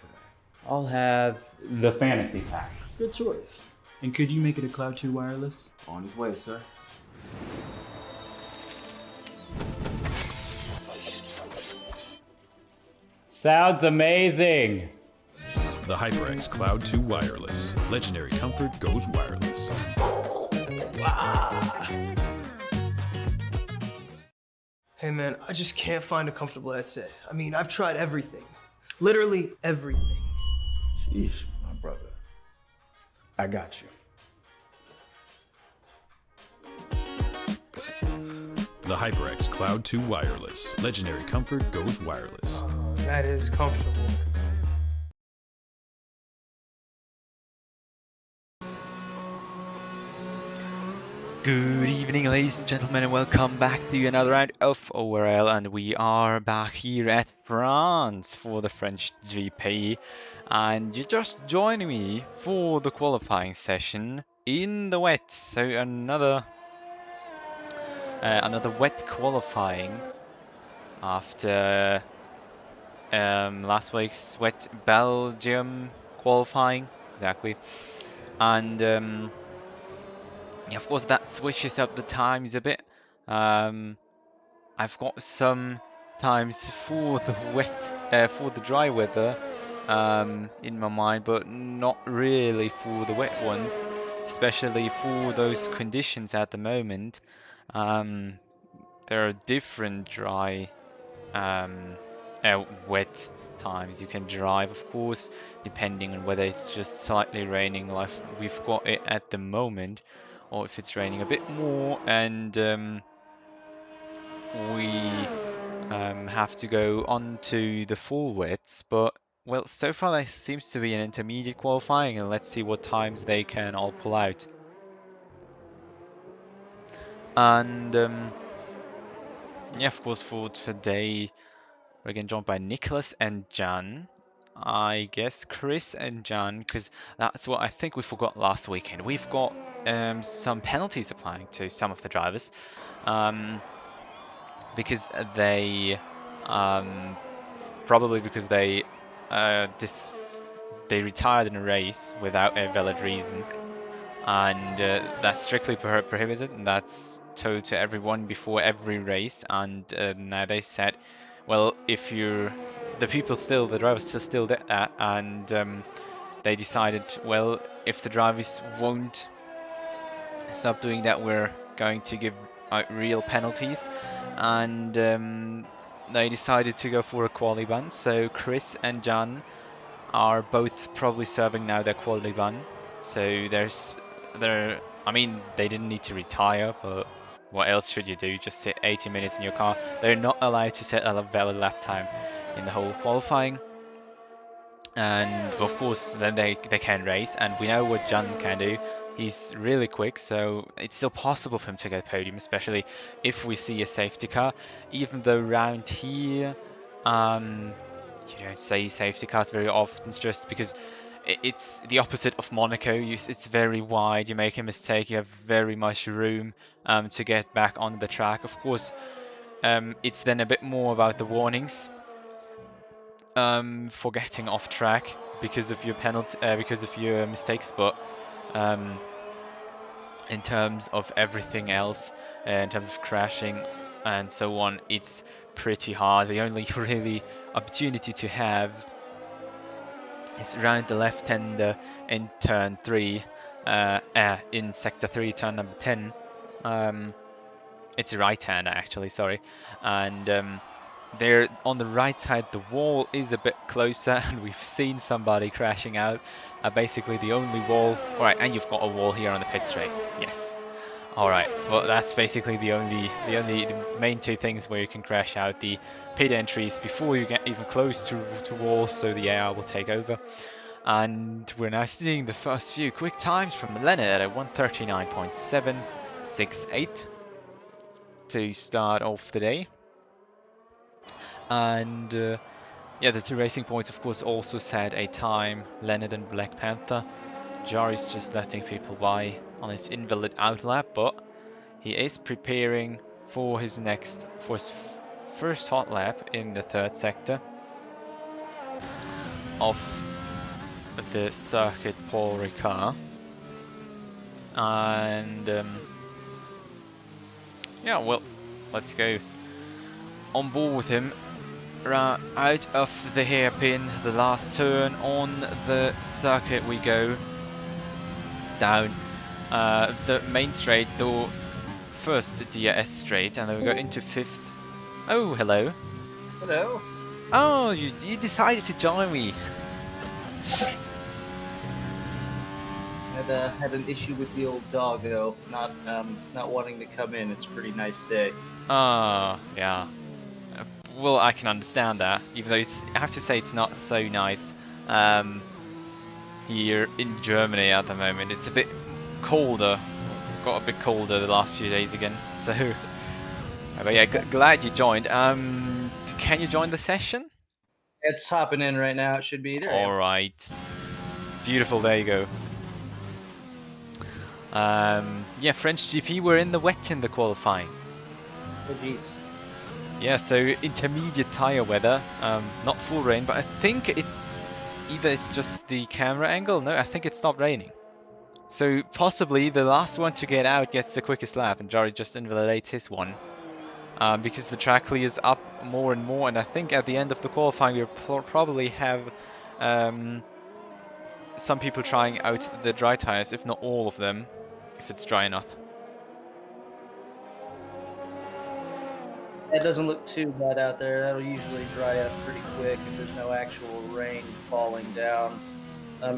today? I'll have the fantasy pack. Good choice. And could you make it a Cloud 2 wireless? On his way, sir. Sounds amazing! The HyperX Cloud 2 Wireless. Legendary comfort goes wireless. Hey man, I just can't find a comfortable headset. I mean, I've tried everything. Literally everything. Sheesh, my brother. I got you. The HyperX Cloud 2 Wireless. Legendary comfort goes wireless. That is comfortable. Good evening, ladies and gentlemen, and welcome back to another round of ORL. And we are back here at France for the French GP. And you're just joining me for the qualifying session in the wet. So another wet qualifying after last week's wet Belgium qualifying, exactly. And yeah, of course, that switches up the times a bit. I've got some times for the for the dry weather in my mind, but not really for the wet ones, especially for those conditions at the moment. There are different dry, wet times you can drive, of course, depending on whether it's just slightly raining like we've got it at the moment, or if it's raining a bit more and we have to go on to the full wets. But well, so far there seems to be an intermediate qualifying, and let's see what times they can all pull out. And yeah, of course, for today we're again joined by Nicholas and Jan. I guess Chris and Jan, because that's what I think we forgot last weekend. We've got some penalties applying to some of the drivers because they probably because they retired in a race without a valid reason, and that's strictly prohibited, and that's told to everyone before every race. And now they said, well, if the drivers still did that, and they decided, well, if the drivers won't stop doing that, we're going to give out real penalties. And they decided to go for a quali ban. So Chris and Jan are both probably serving now their quali ban. So I mean, they didn't need to retire, but what else should you do? Just sit 80 minutes in your car. They're not allowed to set a valid lap time in the whole qualifying. And of course, then they can race, and we know what Jan can do. He's really quick, so it's still possible for him to get a podium, especially if we see a safety car. Even though around here, you don't say safety cars very often, it's just because it's the opposite of Monaco. It's very wide. You make a mistake, you have very much room to get back on the track. Of course, it's then a bit more about the warnings for getting off track because of your penalty, because of your mistakes. But in terms of everything else, in terms of crashing and so on, it's pretty hard. The only really opportunity to have is around the left-hander in turn 3, in sector 3, turn number 10. It's a right-hander actually, sorry. And there on the right side, the wall is a bit closer, and we've seen somebody crashing out. Basically the only wall. Alright, and you've got a wall here on the pit straight. Yes. Alright, well, that's basically the main two things where you can crash out. The pit entries before you get even close to walls, so the AR will take over. And we're now seeing the first few quick times from Leonard at 1:39.768 to start off the day. And yeah, the two racing points, of course, also set a time. Leonard and Black Panther. Jari's just letting people by on his invalid outlap, but he is preparing for his first hot lap in the third sector. of the Circuit Paul Ricard. And yeah, well, let's go on board with him. Out of the hairpin, the last turn on the circuit we go. Down the main straight, though first DRS straight, and then we go into 5th. Oh, hello. Hello. Oh, you decided to join me. Had an issue with the old doggo not wanting to come in. It's a pretty nice day. Ah, yeah. Well, I can understand that, even though I have to say it's not so nice here in Germany at the moment. It's a bit colder. Got a bit colder the last few days again. So, but yeah, glad you joined. Can you join the session? It's hopping in right now. It should be there. All right. Beautiful. There you go. Yeah, French GP. We're in the wet in the qualifying. Oh jeez. Yeah, so intermediate tire weather. Not full rain, but I think either it's just the camera angle. No, I think it stopped raining. So possibly the last one to get out gets the quickest lap, and Jari just invalidates his one. Because the track clears up more and more, and I think at the end of the qualifying we'll probably have some people trying out the dry tires, if not all of them, if it's dry enough. It doesn't look too bad out there. That'll usually dry up pretty quick if there's no actual rain falling down.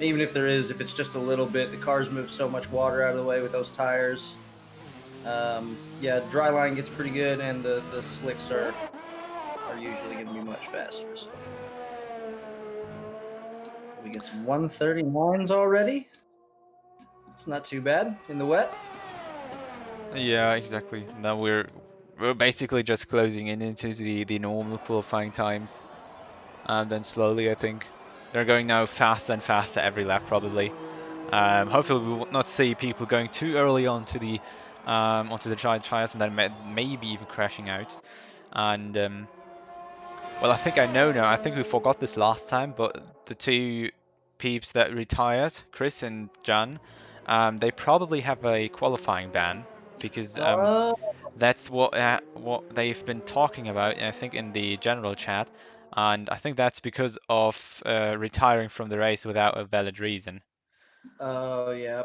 Even if there is, if it's just a little bit, the cars move so much water out of the way with those tires. Yeah, dry line gets pretty good, and the slicks are usually going to be much faster. So. We get some 139s already. It's not too bad in the wet. Yeah, exactly. Now we're basically just closing in into the normal qualifying times, and then slowly, I think they're going now faster and faster every lap probably. Hopefully we will not see people going too early onto the dry tires and then maybe even crashing out. And well, I think I know now. I think we forgot this last time, but the two peeps that retired, Chris and Jan, they probably have a qualifying ban because that's what they've been talking about, I think, in the general chat, and I think that's because of retiring from the race without a valid reason. Oh yeah,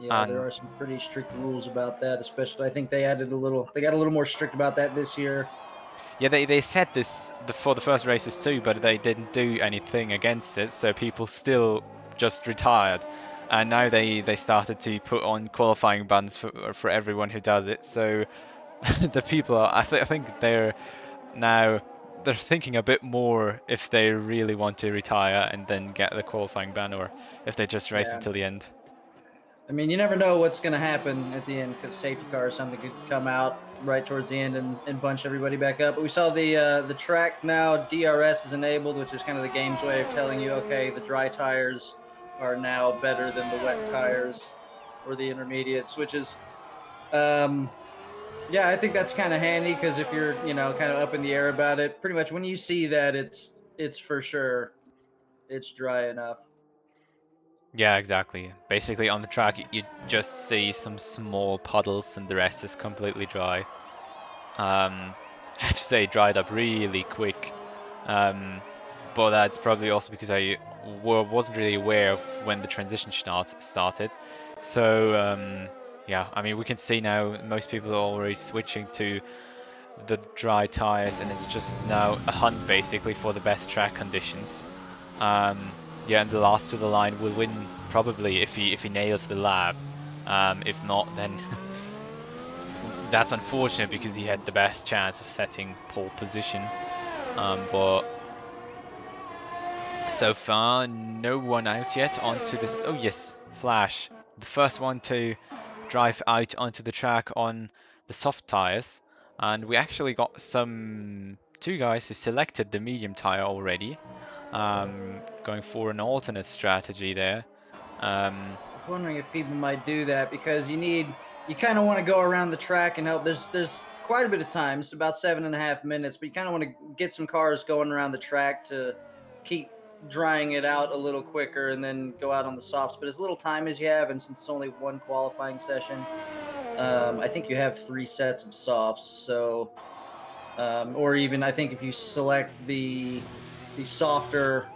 yeah. There are some pretty strict rules about that. Especially, I think they got a little more strict about that this year. Yeah, they said this for the first races too, but they didn't do anything against it, so people still just retired. And now they started to put on qualifying bans for everyone who does it. So the people are, I think they're thinking a bit more if they really want to retire and then get the qualifying ban, or if they just race until the end. I mean, you never know what's going to happen at the end, because safety car or something could come out right towards the end and bunch everybody back up. But we saw the track now, DRS is enabled, which is kind of the game's way of telling you, okay, the dry tires are now better than the wet tires, or the intermediates, which is, yeah, I think that's kind of handy, because if you're, kind of up in the air about it, pretty much when you see that, it's for sure it's dry enough. Yeah, exactly. Basically, on the track, you just see some small puddles, and the rest is completely dry. I have to say, it dried up really quick. But that's probably also because I wasn't really aware of when the transition started. So, yeah, I mean, we can see now most people are already switching to the dry tires, and it's just now a hunt basically for the best track conditions. Yeah, and the last to the line will win probably if he nails the lap. If not, then that's unfortunate because he had the best chance of setting pole position. But so far, no one out yet onto this. Oh yes, Flash, the first one to drive out onto the track on the soft tires, and we actually got two guys who selected the medium tire already. Going for an alternate strategy there. I was wondering if people might do that, because you kind of want to go around the track and help. There's quite a bit of time. It's about 7.5 minutes, but you kind of want to get some cars going around the track to keep drying it out a little quicker and then go out on the softs. But as little time as you have, and since it's only one qualifying session, I think you have 3 sets of softs. So, or even I think if you select the softer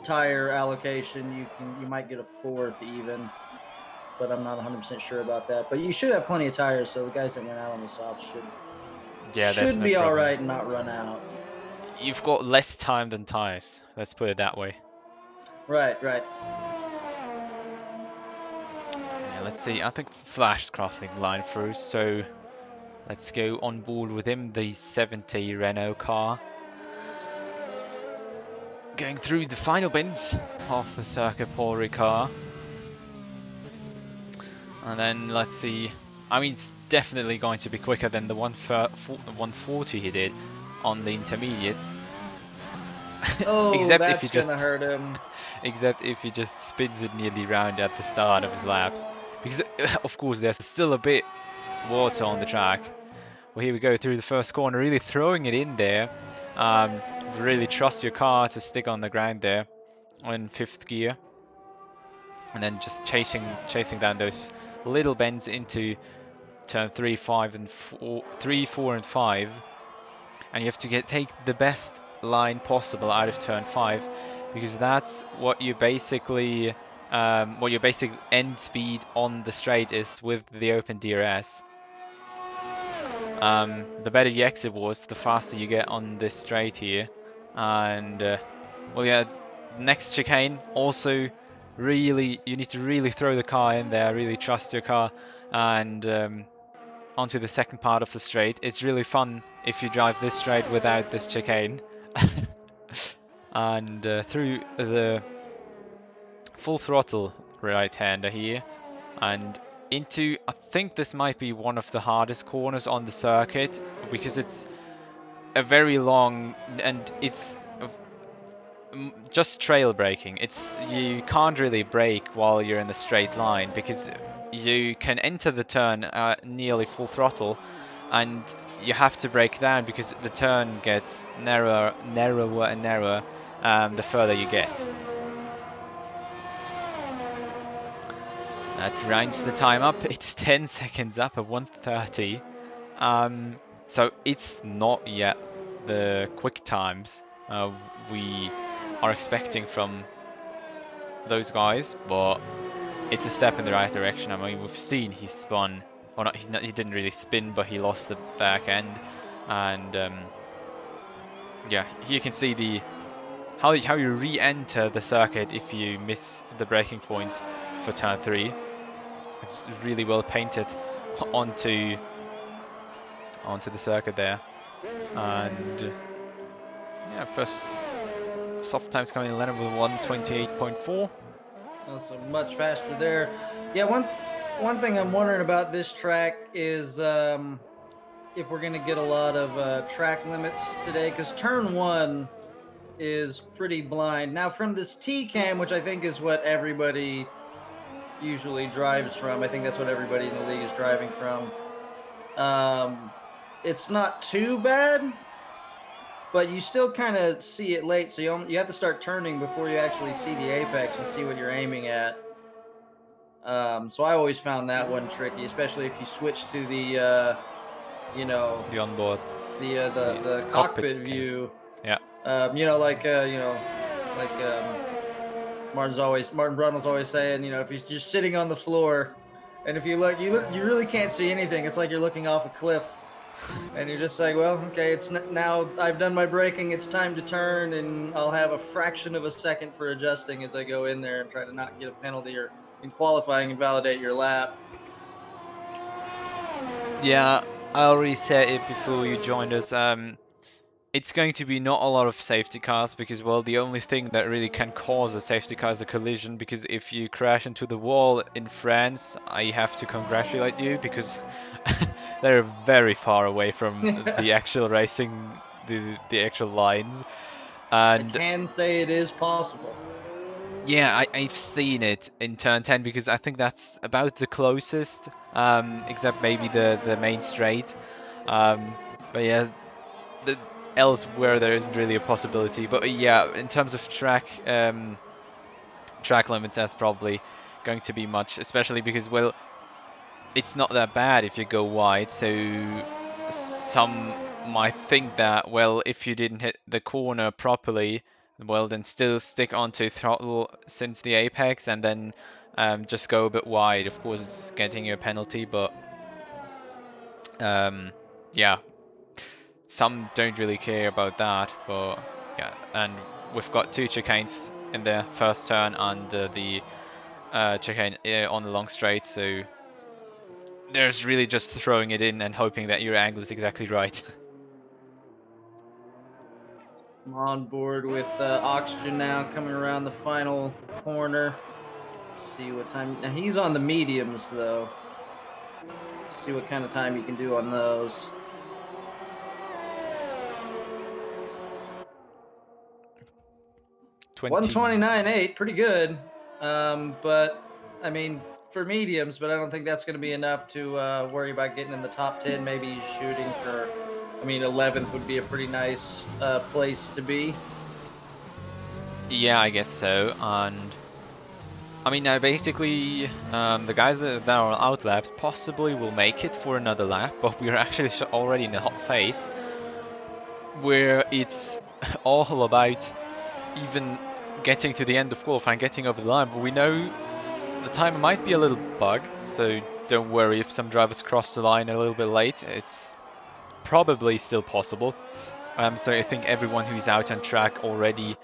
tire allocation, you might get a 4th even. But I'm not 100% sure about that. But you should have plenty of tires, so the guys that went out on the softs should be all right and not run out. You've got less time than tires. Let's put it that way. Right. Yeah, let's see. I think Flash's crossing line through, so let's go on board with him. The 70 Renault car. Going through the final bends of the Circuit Paul Ricard. And then let's see. I mean, it's definitely going to be quicker than the 140 he did on the intermediates. Oh, Except that's if he gonna hurt him. Except if he just spins it nearly round at the start of his lap. Because, of course, there's still a bit water on the track. Well, here we go through the first corner, really throwing it in there. Really trust your car to stick on the ground there in 5th gear. And then just chasing down those little bends into turn 3, 4, and 5. And you have to take the best line possible out of turn 5, because that's what you basically what your basic end speed on the straight is with the open DRS. The better you exit was, the faster you get on this straight here. And well, yeah, next chicane also really, you need to really throw the car in there, really trust your car, and onto the second part of the straight. It's really fun if you drive this straight without this chicane. And through the full throttle right-hander here, and into, I think this might be one of the hardest corners on the circuit, because it's a very long, and it's just trail braking. You can't really brake while you're in the straight line, because you can enter the turn at nearly full throttle, and you have to brake down because the turn gets narrower and narrower the further you get. That rounds the time up. It's 10 seconds up at 1:30. So it's not yet the quick times we are expecting from those guys, but it's a step in the right direction. I mean, we've seen he spun, or not, he didn't really spin, but he lost the back end, and yeah, here you can see how you re-enter the circuit if you miss the braking points for turn 3. It's really well painted onto the circuit there, and yeah, first soft times coming in Leonard with 1:28.4. So much faster there. Yeah, one thing I'm wondering about this track is if we're gonna get a lot of track limits today, because turn 1 is pretty blind. Now from this T-cam, which I think is what everybody usually drives from, I think that's what everybody in the league is driving from. It's not too bad, but you still kind of see it late, so you have to start turning before you actually see the apex and see what you're aiming at. So I always found that one tricky, especially if you switch to the, The onboard, the cockpit view. Yeah. Martin Brundle's always saying, if you're just sitting on the floor, and if you look, you really can't see anything. It's like you're looking off a cliff, and you're just like, well, okay, it's now I've done my braking. It's time to turn, and I'll have a fraction of a second for adjusting as I go in there and try to not get a penalty or in qualifying invalidate your lap. Yeah, I already said it before you joined us. It's going to be not a lot of safety cars, because, well, the only thing that really can cause a safety car is a collision, because if you crash into the wall in France, I have to congratulate you, because they're very far away from the actual racing, the actual lines. And I can say it is possible. yeah, I've seen it in turn 10, because I think that's about the closest, except maybe the main straight. But yeah, elsewhere there isn't really a possibility. But yeah, in terms of track limits, that's probably going to be much, especially because, well, it's not that bad if you go wide. So some might think that, well, if you didn't hit the corner properly, well, then still stick onto throttle since the apex and then just go a bit wide. Of course, it's getting you a penalty, but yeah, some don't really care about that. But yeah, and we've got 2 chicanes in the first turn and the chicane on the long straight, so there's really just throwing it in and hoping that your angle is exactly right. I'm on board with Oxygen now, coming around the final corner. Let's see what time. Now he's on the mediums though. See what kind of time you can do on those. 129.8, pretty good. But I mean, for mediums, but I don't think that's going to be enough to worry about getting in the top 10. Maybe shooting for, I mean, 11th would be a pretty nice place to be. Yeah, I guess so. And I mean, now basically, the guys that are on out laps possibly will make it for another lap, but we're actually already in the hot phase where it's all about even getting to the end of qualifying, getting over the line. But we know the timer might be a little bugged, so don't worry if some drivers cross the line a little bit late. It's probably still possible. So I think everyone who's out on track already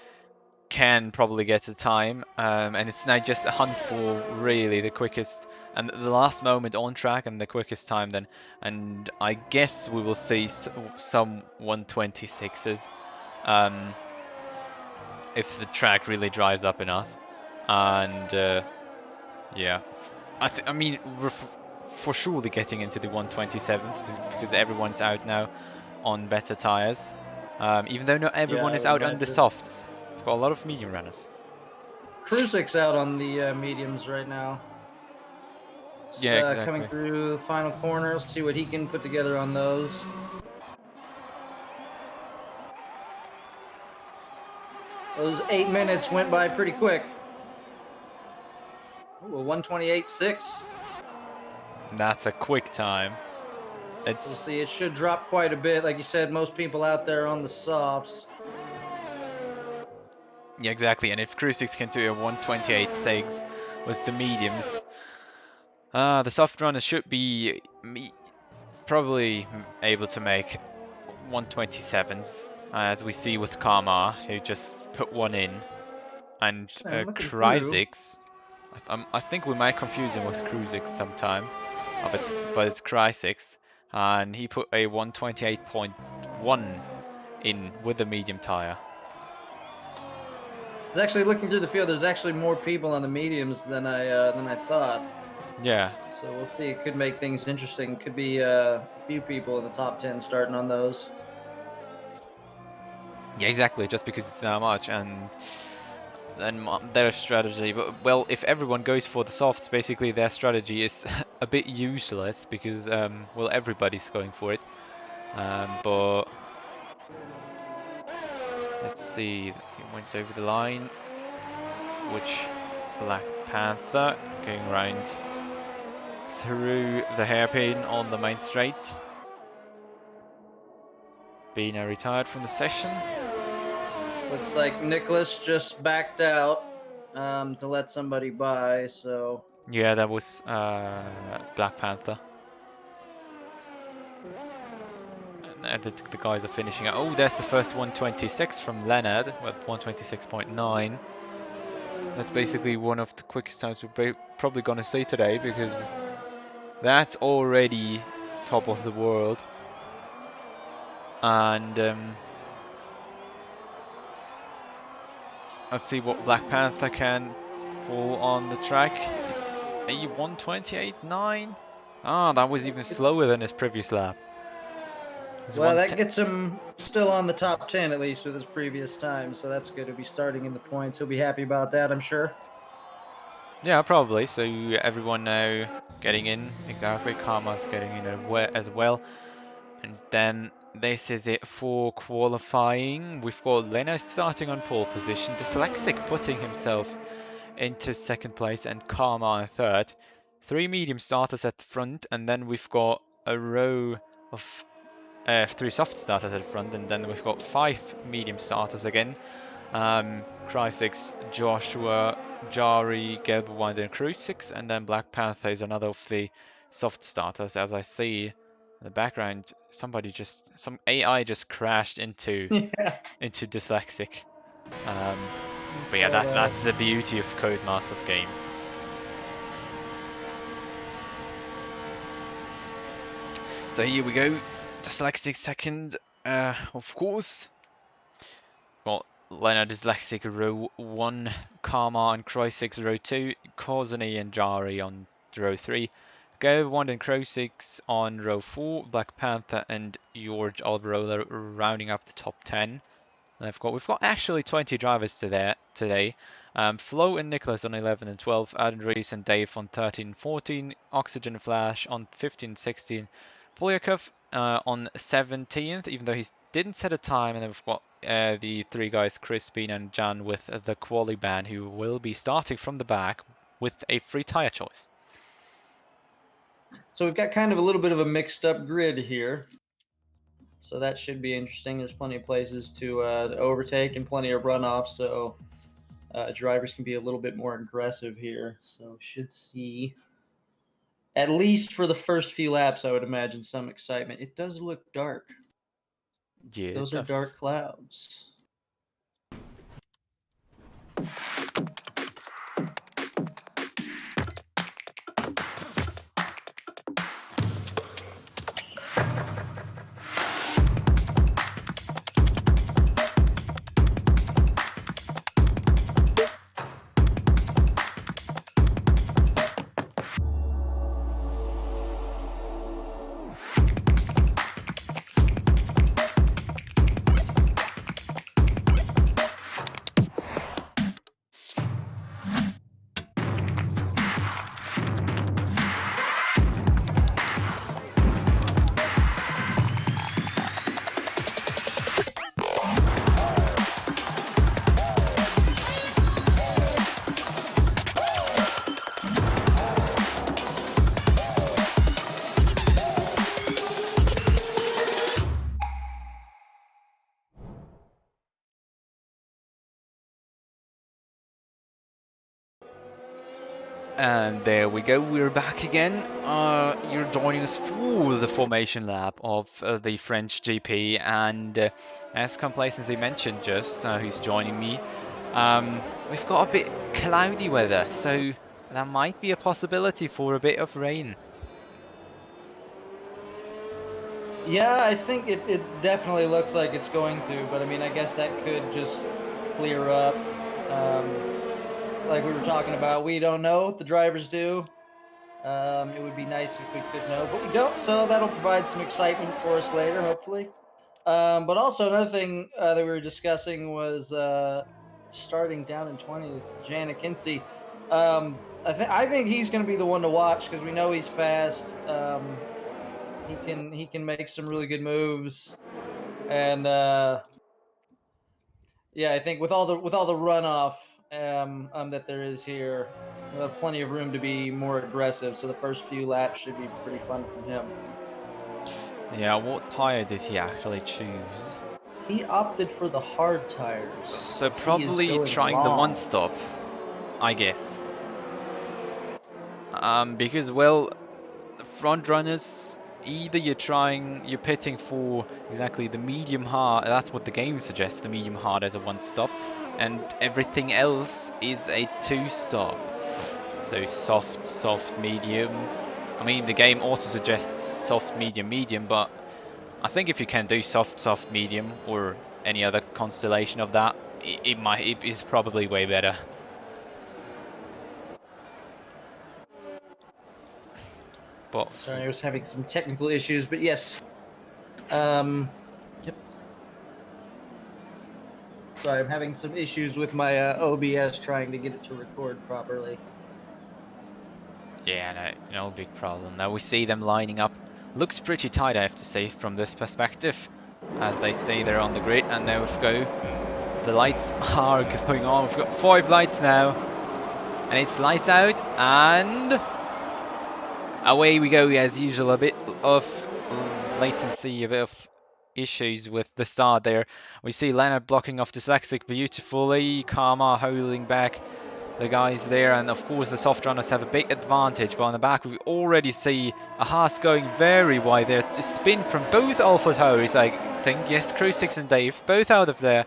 can probably get the time, and it's now just a hunt for really the quickest and the last moment on track and the quickest time then, and I guess we will see some 126s if the track really dries up enough. And yeah, I mean, we're for surely getting into the 127s because everyone's out now on better tires, even though not everyone is out on the softs. We've got a lot of medium runners. Kruzik's out on the mediums right now. Yeah, exactly. Coming through the final corner. Let's see what he can put together on those. Those 8 minutes went by pretty quick. Ooh, a 128.6. That's a quick time. We'll see, it should drop quite a bit. Like you said, most people out there on the softs. Yeah, exactly. And if Kruzik's can do a 128.6 with the mediums, the soft runners should be probably able to make 127s, as we see with Karma, who just put one in, and Kruzik's. I think we might confuse him with Kruzik's sometime, but it's Kruzik's, and he put a 128.1 in with the medium tire. I was actually looking through the field. There's actually more people on the mediums than I thought. Yeah. So we'll see. It could make things interesting. Could be a few people in the top 10 starting on those. Yeah, exactly. Just because it's that much, and then their strategy. But well, if everyone goes for the softs, basically their strategy is a bit useless because well, everybody's going for it. But let's see. He went over the line. Switch Black Panther going around through the hairpin on the main straight. Bina retired from the session. Looks like Nicholas just backed out to let somebody by, so... Yeah, that was Black Panther. And the guys are finishing out. Oh, there's the first 126 from Leonard with 126.9. That's basically one of the quickest times we're probably going to see today, because that's already top of the world. And let's see what Black Panther can pull on the track. It's a 128.9. Ah, that was even slower than his previous lap. Well, that gets him still on the top 10, at least, with his previous time, so that's good to be starting in the points. He'll be happy about that, I'm sure. Yeah, probably. So everyone now getting in. Exactly. Karma's getting in as well. And then this is it for qualifying. We've got Leno starting on pole position, Dyslexic putting himself into second place, and Karma in third. 3 medium starters at the front, and then we've got a row of 3 soft starters at the front, and then we've got 5 medium starters again. Cry6, Joshua, Jari, Gelbwand, and Crucix, and then Black Panther is another of the soft starters. As I see in the background, some AI just crashed into Dyslexic. But yeah, that's the beauty of Codemasters games. So here we go, Dyslexic second, of course. Got Leonard Dyslexic row 1, Karma and Cry6 row 2, Kozani and Jari on row 3, Go1 and Crow6 on row 4, Black Panther and George Alberola rounding up the top 10. And we've got actually 20 drivers today. Flo and Nicholas on 11 and 12, Adam Reese and Dave on 13 and 14, Oxygen Flash on 15 and 16, Polyakov on 17th, even though he didn't set a time, and then we've got the 3 guys, Chris, Bean and Jan with the quali band, who will be starting from the back with a free tire choice. So we've got kind of a little bit of a mixed up grid here. So that should be interesting. There's plenty of places to overtake and plenty of runoffs, so drivers can be a little bit more aggressive here. So should see, at least for the first few laps, I would imagine some excitement. It does look dark. Yeah, those are dark clouds. And there we go, we're back again. You're joining us for the formation lap of the French GP, and as Complacency mentioned just, who's joining me, we've got a bit cloudy weather, so there might be a possibility for a bit of rain. Yeah, I think it definitely looks like it's going to, but I mean, I guess that could just clear up. Like we were talking about, we don't know, the drivers do. It would be nice if we could know, but we don't, so that'll provide some excitement for us later, hopefully. But also another thing that we were discussing was starting down in 20th, Janet Kinsey. I think he's going to be the one to watch because we know he's fast. He can make some really good moves, and yeah, I think with all the runoff that there is here, we'll have plenty of room to be more aggressive. So the first few laps should be pretty fun from him. Yeah, what tire did he actually choose? He opted for the hard tires. So probably trying the one stop, I guess. Because, well, front runners, either you're pitting for exactly the medium hard, that's what the game suggests, the medium hard as a one stop, and everything else is a two stop. So soft, medium. I mean, the game also suggests soft, medium, but I think if you can do soft, medium, or any other constellation of that, it is probably way better. But sorry, I was having some technical issues, but yes. Yep. Sorry, I'm having some issues with my OBS trying to get it to record properly. yeah, no big problem. Now we see them lining up. Looks pretty tight, I have to say, from this perspective. as they say there on the grid. And there we go. The lights are going on. We've got 5 lights now, and it's lights out, and away we go as usual. A bit of latency, a bit of issues with the start there. We see Leonard blocking off Dyslexic beautifully, Karma holding back the guys there, and of course the soft runners have a big advantage. But on the back we already see a Haas going very wide there to spin from both Alpha Tauris, I think. Yes, Crucix and Dave both out of the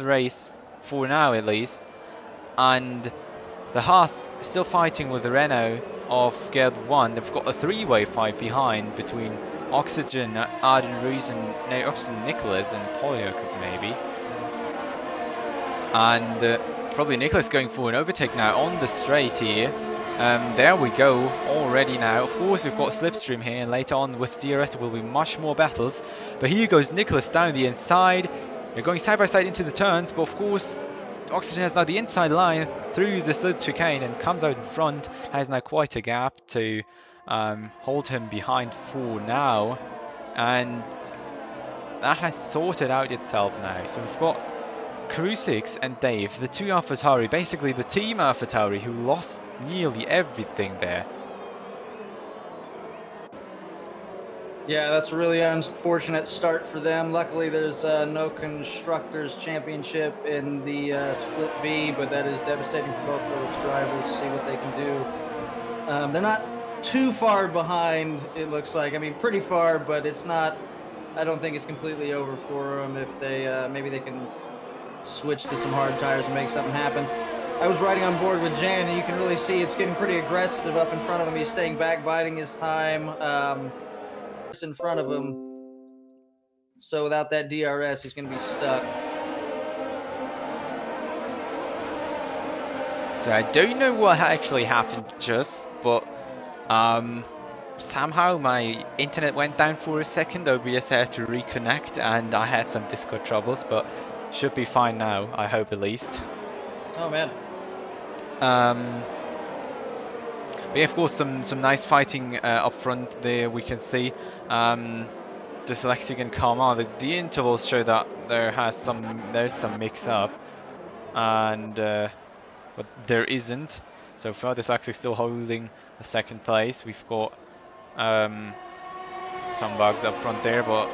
race for now at least, and the Haas still fighting with the Renault of Gear 1. They've got a 3-way fight behind between Oxygen, Arden Ruiz, and no, Oxygen Nicholas and Polyakov maybe. And probably Nicholas going for an overtake now on the straight here. There we go already now. Of course we've got Slipstream here, and later on with DRS there will be much more battles. But here goes Nicholas down the inside. They're going side by side into the turns, but of course Oxygen has now the inside line through this little chicane and comes out in front. Has now quite a gap to hold him behind for now, and that has sorted out itself now. So we've got Crucix and Dave, the 2 AlphaTauri, basically the team AlphaTauri, who lost nearly everything there. Yeah, that's a really unfortunate start for them. Luckily, there's no Constructors Championship in the Split B, but that is devastating for both those drivers. See what they can do. They're not too far behind, it looks like. I mean, pretty far, but it's not. I don't think it's completely over for them. If they maybe they can switch to some hard tires and make something happen. I was riding on board with Jan, and you can really see it's getting pretty aggressive up in front of him. He's staying back, biding his time. In front of him, so without that DRS he's going to be stuck. So I don't know what actually happened just, but somehow my internet went down for a second. OBS had to reconnect and I had some Discord troubles, but should be fine now, I hope at least. Oh man. But yeah, of course, some nice fighting up front there. We can see Dyslexic and Karma. The intervals show that there's some mix up, and but there isn't. So far, Dyslexic still holding the 2nd place. We've got some bugs up front there, but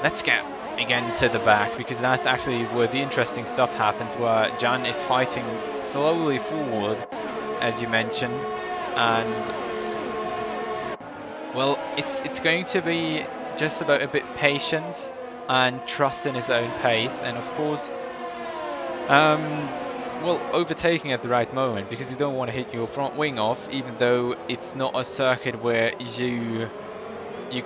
let's get again to the back, because that's actually where the interesting stuff happens, where Jan is fighting slowly forward, as you mentioned. And well, it's going to be just about a bit patience and trust in his own pace, and of course well, overtaking at the right moment, because you don't want to hit your front wing off, even though it's not a circuit where you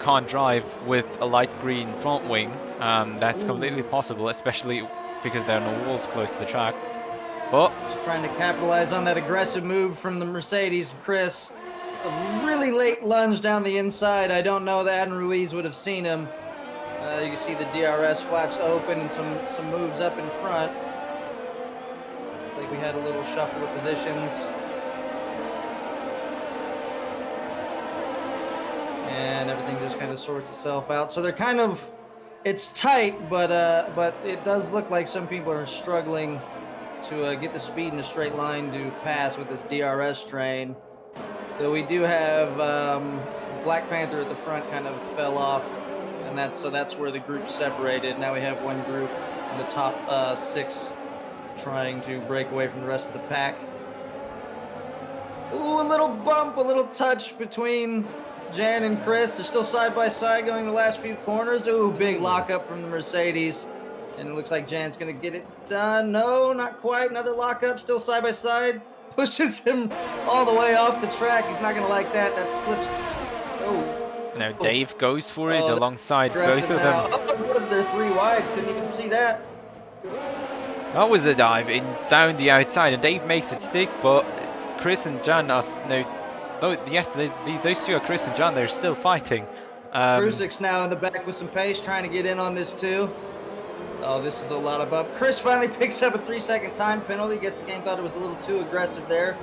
can't drive with a light green front wing. That's completely possible, especially because there are no walls close to the track. But Trying to capitalize on that aggressive move from the Mercedes. Chris, a really late lunge down the inside. I don't know that Adam Ruiz would have seen him. You can see the DRS flaps open and some moves up in front. I think we had a little shuffle of positions. And everything just kind of sorts itself out. So they're kind of, it's tight, but it does look like some people are struggling to get the speed in a straight line to pass with this DRS train. So we do have Black Panther at the front kind of fell off, and that's where the group separated. Now we have one group in the top 6 trying to break away from the rest of the pack. Ooh, a little bump, a little touch between Jan and Chris. They're still side by side going the last few corners. Ooh, big lockup from the Mercedes. And it looks like Jan's going to get it done. No, not quite. Another lockup, still side by side. Pushes him all the way off the track. He's not going to like that. That slips. Oh. now Dave goes for it alongside both of them. Oh, was there 3 wide? Couldn't even see that. That was a dive in down the outside, and Dave makes it stick, but Chris and Jan are yes, those 2 are Chris and Jan. They're still fighting. Crucix now in the back with some pace, trying to get in on this too. Oh, this is a lot of bump. Chris finally picks up a 3-second time penalty. Guess the game thought it was a little too aggressive there.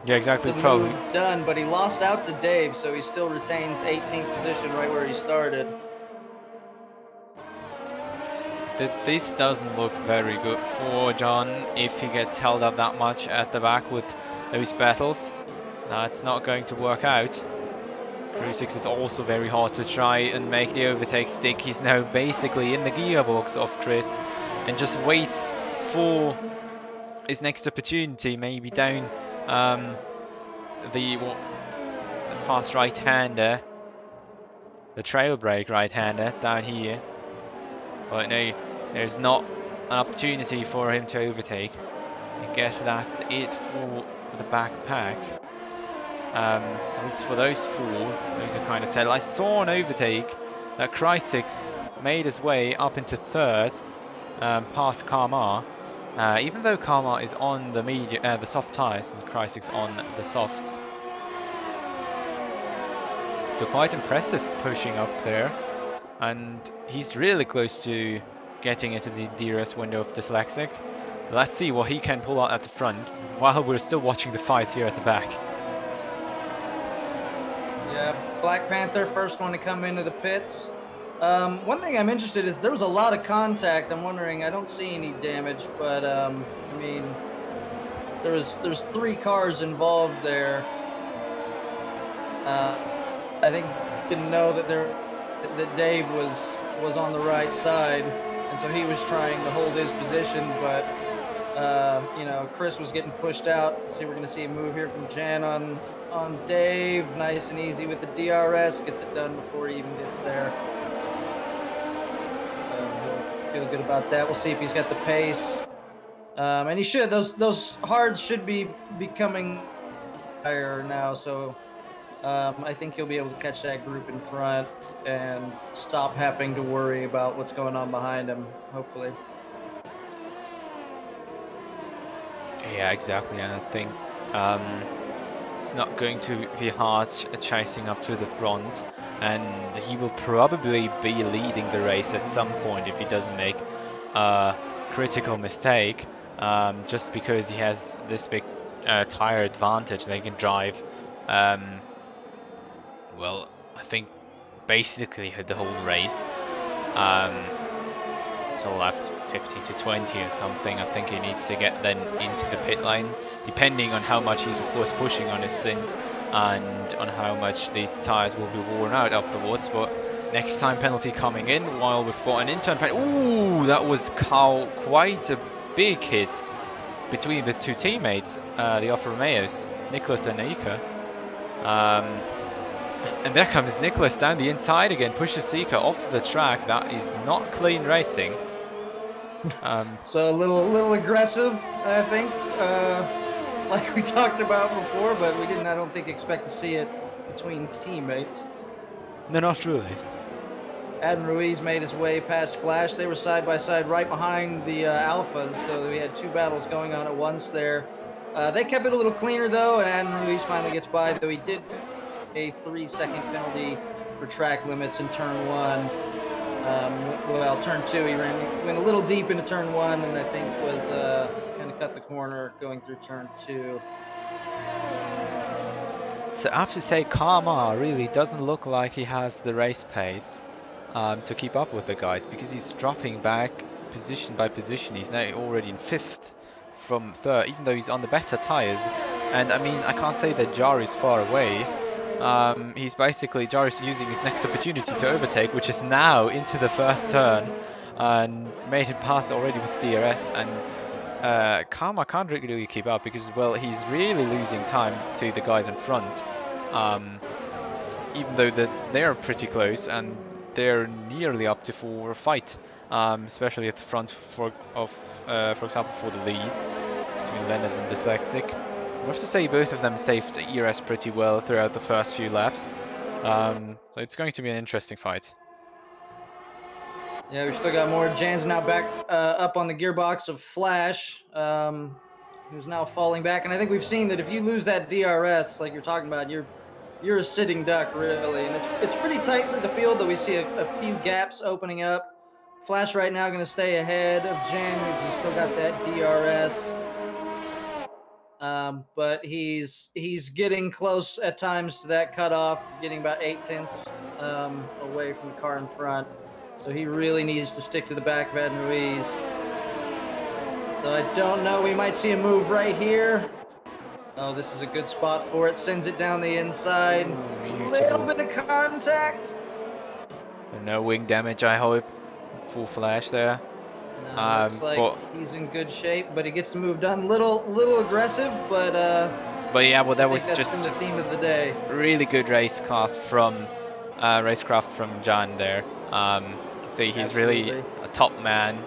Yeah, exactly. The Probably move done, but he lost out to Dave, so he still retains 18th position right where he started. this doesn't look very good for John if he gets held up that much at the back with those battles. That's not going to work out. Crew 6 is also very hard to try and make the overtake stick. He's now basically in the gearbox of Chris and just waits for his next opportunity, maybe down the fast right-hander, the trail brake right-hander down here. But no, there's not an opportunity for him to overtake. I guess that's it for the backpack. At least for those four, those are kind of settled. I saw an overtake that Cry6 made his way up into third, past Karma. Even though Karma is on the soft tires and Cry6 on the softs. So quite impressive pushing up there. And he's really close to getting into the DRS window of Dyslexic. So let's see what he can pull out at the front while we're still watching the fights here at the back. Yeah, Black Panther, first one to come into the pits. One thing I'm interested in is there was a lot of contact. I'm wondering, I don't see any damage, but I mean, there's 3 cars involved there. I think didn't know that that Dave was on the right side, and so he was trying to hold his position, but you know, Chris was getting pushed out. See, we're going to see a move here from Jan on Dave. Nice and easy with the DRS. Gets it done before he even gets there. Feel good about that. We'll see if he's got the pace. And he should. Those hards should be becoming higher now, so I think he'll be able to catch that group in front and stop having to worry about what's going on behind him, hopefully. Yeah, exactly. And I think it's not going to be hard chasing up to the front, and he will probably be leading the race at some point if he doesn't make a critical mistake, just because he has this big tire advantage. They can drive well, I think basically the whole race. So left 50 to 20 or something. I think he needs to get then into the pit lane, depending on how much he's of course pushing on his synth and on how much these tires will be worn out afterwards. But next time penalty coming in while we've got an intern fight. Ooh, that was quite a big hit between the two teammates, the Alfa Romeos, Nicholas and Ika. And there comes Nicholas down the inside again, pushes Sika off the track. That is not clean racing. So a little aggressive, I think, like we talked about before, but we didn't, I don't think, expect to see it between teammates. No, not really. Adam Ruiz made his way past Flash. They were side by side right behind the Alphas, so we had 2 battles going on at once there. They kept it a little cleaner though, and Adam Ruiz finally gets by, though he did a 3-second penalty for track limits in turn 1. Well, turn 2, he went a little deep into turn 1, and I think was kind of cut the corner going through turn 2. So I have to say, Karma really doesn't look like he has the race pace to keep up with the guys, because he's dropping back position by position. He's now already in 5th from 3rd, even though he's on the better tires. And I mean, I can't say that Jar is far away. He's basically, Jar is using his next opportunity to overtake, which is now into the first turn, and made him pass already with DRS. And Karma can't really keep up because, well, he's really losing time to the guys in front. Even though they're pretty close and they're nearly up to for a fight, especially at the front for example, for the lead between Leonard and Dyslexic. I have to say both of them saved ERS pretty well throughout the first few laps. So it's going to be an interesting fight. Yeah, we still got more. Jan's now back up on the gearbox of Flash, who's now falling back. And I think we've seen that if you lose that DRS, like you're talking about, you're a sitting duck, really. And it's pretty tight through the field, though we see a few gaps opening up. Flash right now going to stay ahead of Jan. He's still got that DRS. But he's getting close at times to that cutoff, getting about 8 tenths away from the car in front. So he really needs to stick to the back of Ed Ruiz. So I don't know. We might see a move right here. Oh, this is a good spot for it. Sends it down the inside. A little bit of contact. No wing damage, I hope. Full flash there. No, looks like he's in good shape, but he gets the move done. Little aggressive, but yeah, well, that I was think that's just been the theme of the day. really good racecraft from John there. You can see he's really a top man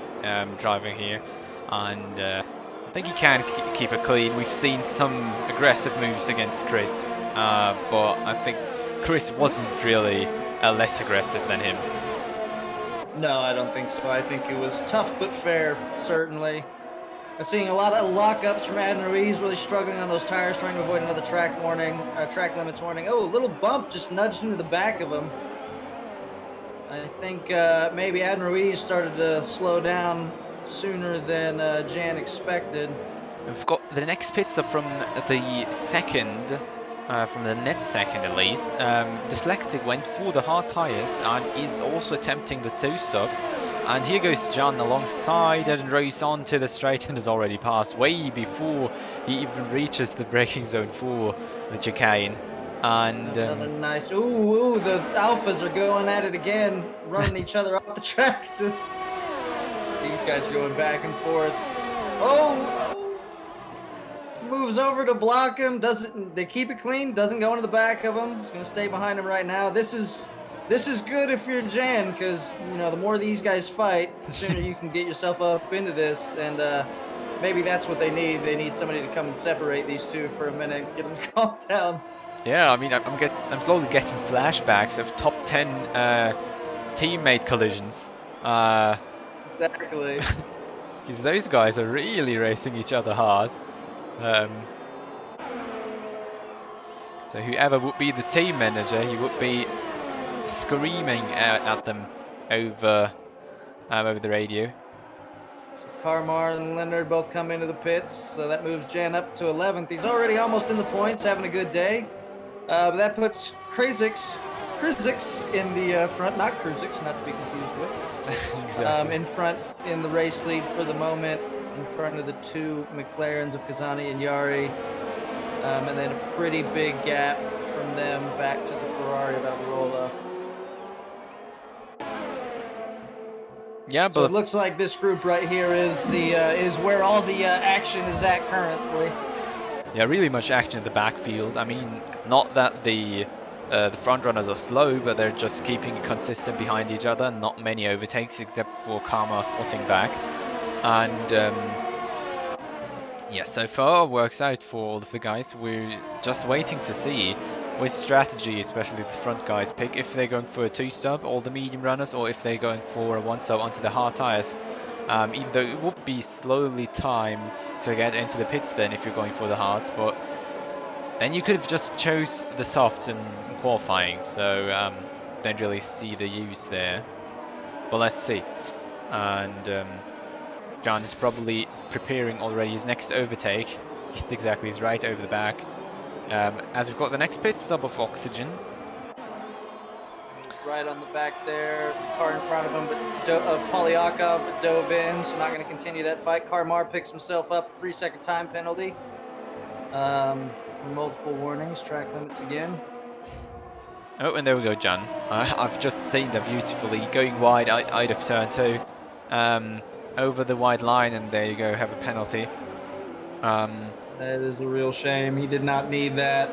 driving here, and I think he can keep it clean. We've seen some aggressive moves against Chris, but I think Chris wasn't really less aggressive than him. No, I don't think so. I think it was tough but fair, certainly. I'm seeing a lot of lockups from Adnan Ruiz, really struggling on those tires, trying to avoid another track limits warning. Oh, a little bump just nudged into the back of him. I think maybe Adnan Ruiz started to slow down sooner than Jan expected. We've got the next pit stop from the second. From the net second at least. Dyslexic went for the hard tyres and is also attempting the two-stop. And here goes John alongside and race on to the straight and has already passed way before he even reaches the braking zone for the chicane. And another nice. Ooh, the alphas are going at it again, running each other off the track. Just these guys are going back and forth. Oh! Moves over to block him. They keep it clean. Doesn't go into the back of him. He's gonna stay behind him right now. This is good if you're Jan, because you know the more these guys fight, the sooner you can get yourself up into this. And maybe that's what they need. They need somebody to come and separate these two for a minute, get them to calm down. Yeah, I mean, I'm slowly getting flashbacks of top 10 teammate collisions. Exactly. Because those guys are really racing each other hard. So whoever would be the team manager, he would be screaming at them over the radio. So Carmar and Leonard both come into the pits, so that moves Jan up to 11th. He's already almost in the points, having a good day. But that puts Krizix in the front, not Kruzix, not to be confused with. Exactly. In front in the race lead for the moment, in front of the two McLarens of Kazani and Yari. And then a pretty big gap from them back to the Ferrari of Alvarola. Yeah, so it looks like this group right here is where all the action is at currently. Yeah, really much action in the backfield. I mean, not that the front runners are slow, but they're just keeping it consistent behind each other. Not many overtakes except for Karma spotting back. And yeah, so far works out for all of the guys. We're just waiting to see which strategy, especially the front guys, pick. If they're going for a two-stop, all the medium runners, or if they're going for a one-stop onto the hard tires. Even though it would be slowly time to get into the pits then if you're going for the hards, but then you could have just chose the softs in qualifying, so don't really see the use there. But let's see. And John is probably preparing already his next overtake. Yes, exactly, he's right over the back. As we've got the next pit stop of Oxygen. Right on the back there, car in front of him, but Polyakov dove in, so not going to continue that fight. Karmar picks himself up, 3-second time penalty. For multiple warnings, track limits again. Oh, and there we go, John. I've just seen that beautifully. Going wide, out of turn 2. Over the wide line, and there you go, have a penalty. That is a real shame. He did not need that.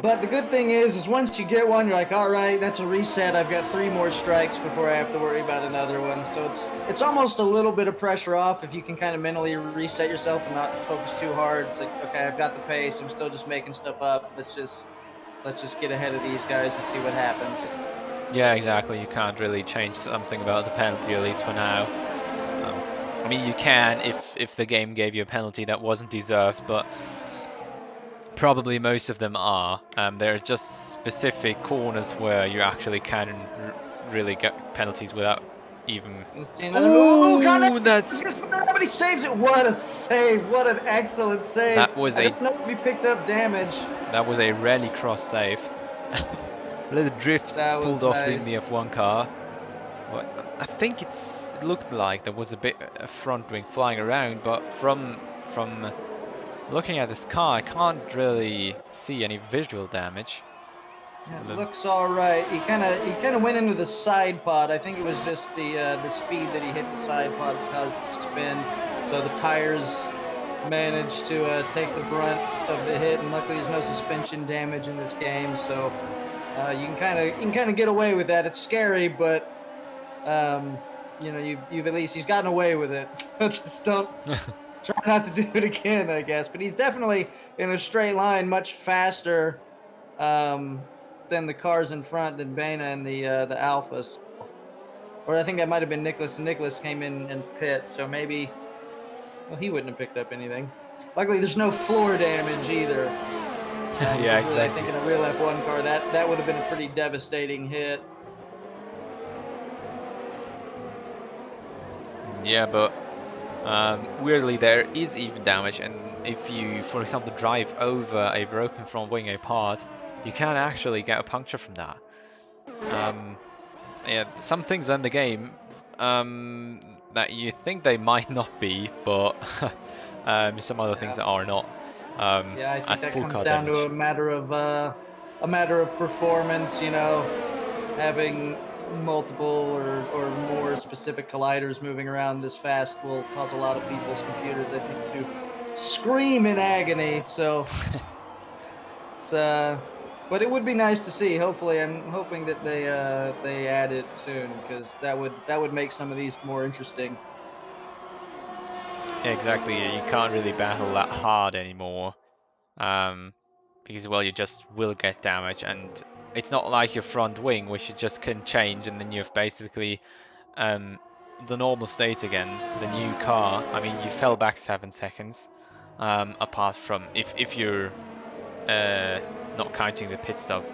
But the good thing is once you get one, you're like, all right, that's a reset. I've got 3 more strikes before I have to worry about another one. So it's almost a little bit of pressure off if you can kind of mentally reset yourself and not focus too hard. It's like, okay, I've got the pace. I'm still just making stuff up. Let's just get ahead of these guys and see what happens. Yeah, exactly. You can't really change something about the penalty, at least for now. I mean, you can if the game gave you a penalty that wasn't deserved, but probably most of them are. There are just specific corners where you actually can really get penalties without even... Ooh, that's... Nobody saves it. What a save. What an excellent save. That was I don't know if he picked up damage. That was a rallycross save. A little drift That was pulled off nice. in the F1 car. But I think it looked like there was a bit of front wing flying around, but from looking at this car, I can't really see any visual damage. It looks all right. He kind of went into the side pod. I think it was just the speed that he hit the side pod that caused it to spin. So the tires managed to take the brunt of the hit, and luckily there's no suspension damage in this game. So you can kind of get away with that. It's scary, but you know, you've at least he's gotten away with it. Just don't try not to do it again, I guess. But he's definitely in a straight line much faster than the cars in front, than Bana and the Alphas. Or I think that might have been Nicholas, and Nicholas came in and pit, so maybe, well, he wouldn't have picked up anything. Luckily, there's no floor damage either. Yeah, exactly. I think in a real F1 car, that would have been a pretty devastating hit. Yeah, but weirdly there is even damage, and if you, for example, drive over a broken front wing apart, you can actually get a puncture from that. Yeah, some things in the game that you think they might not be, but some other things that are not. Yeah, I as think that full comes car down damage. to a matter of performance. You know, having multiple or more specific colliders moving around this fast will cause a lot of people's computers, I think, to scream in agony. So it's but it would be nice to see. Hopefully, I'm hoping that they add it soon, because that would make some of these more interesting. Yeah, exactly. You can't really battle that hard anymore, because, well, you just will get damage, and it's not like your front wing, which you just can change, and then you have basically the normal state again, the new car. I mean, you fell back 7 seconds, apart from if you're not counting the pit stop,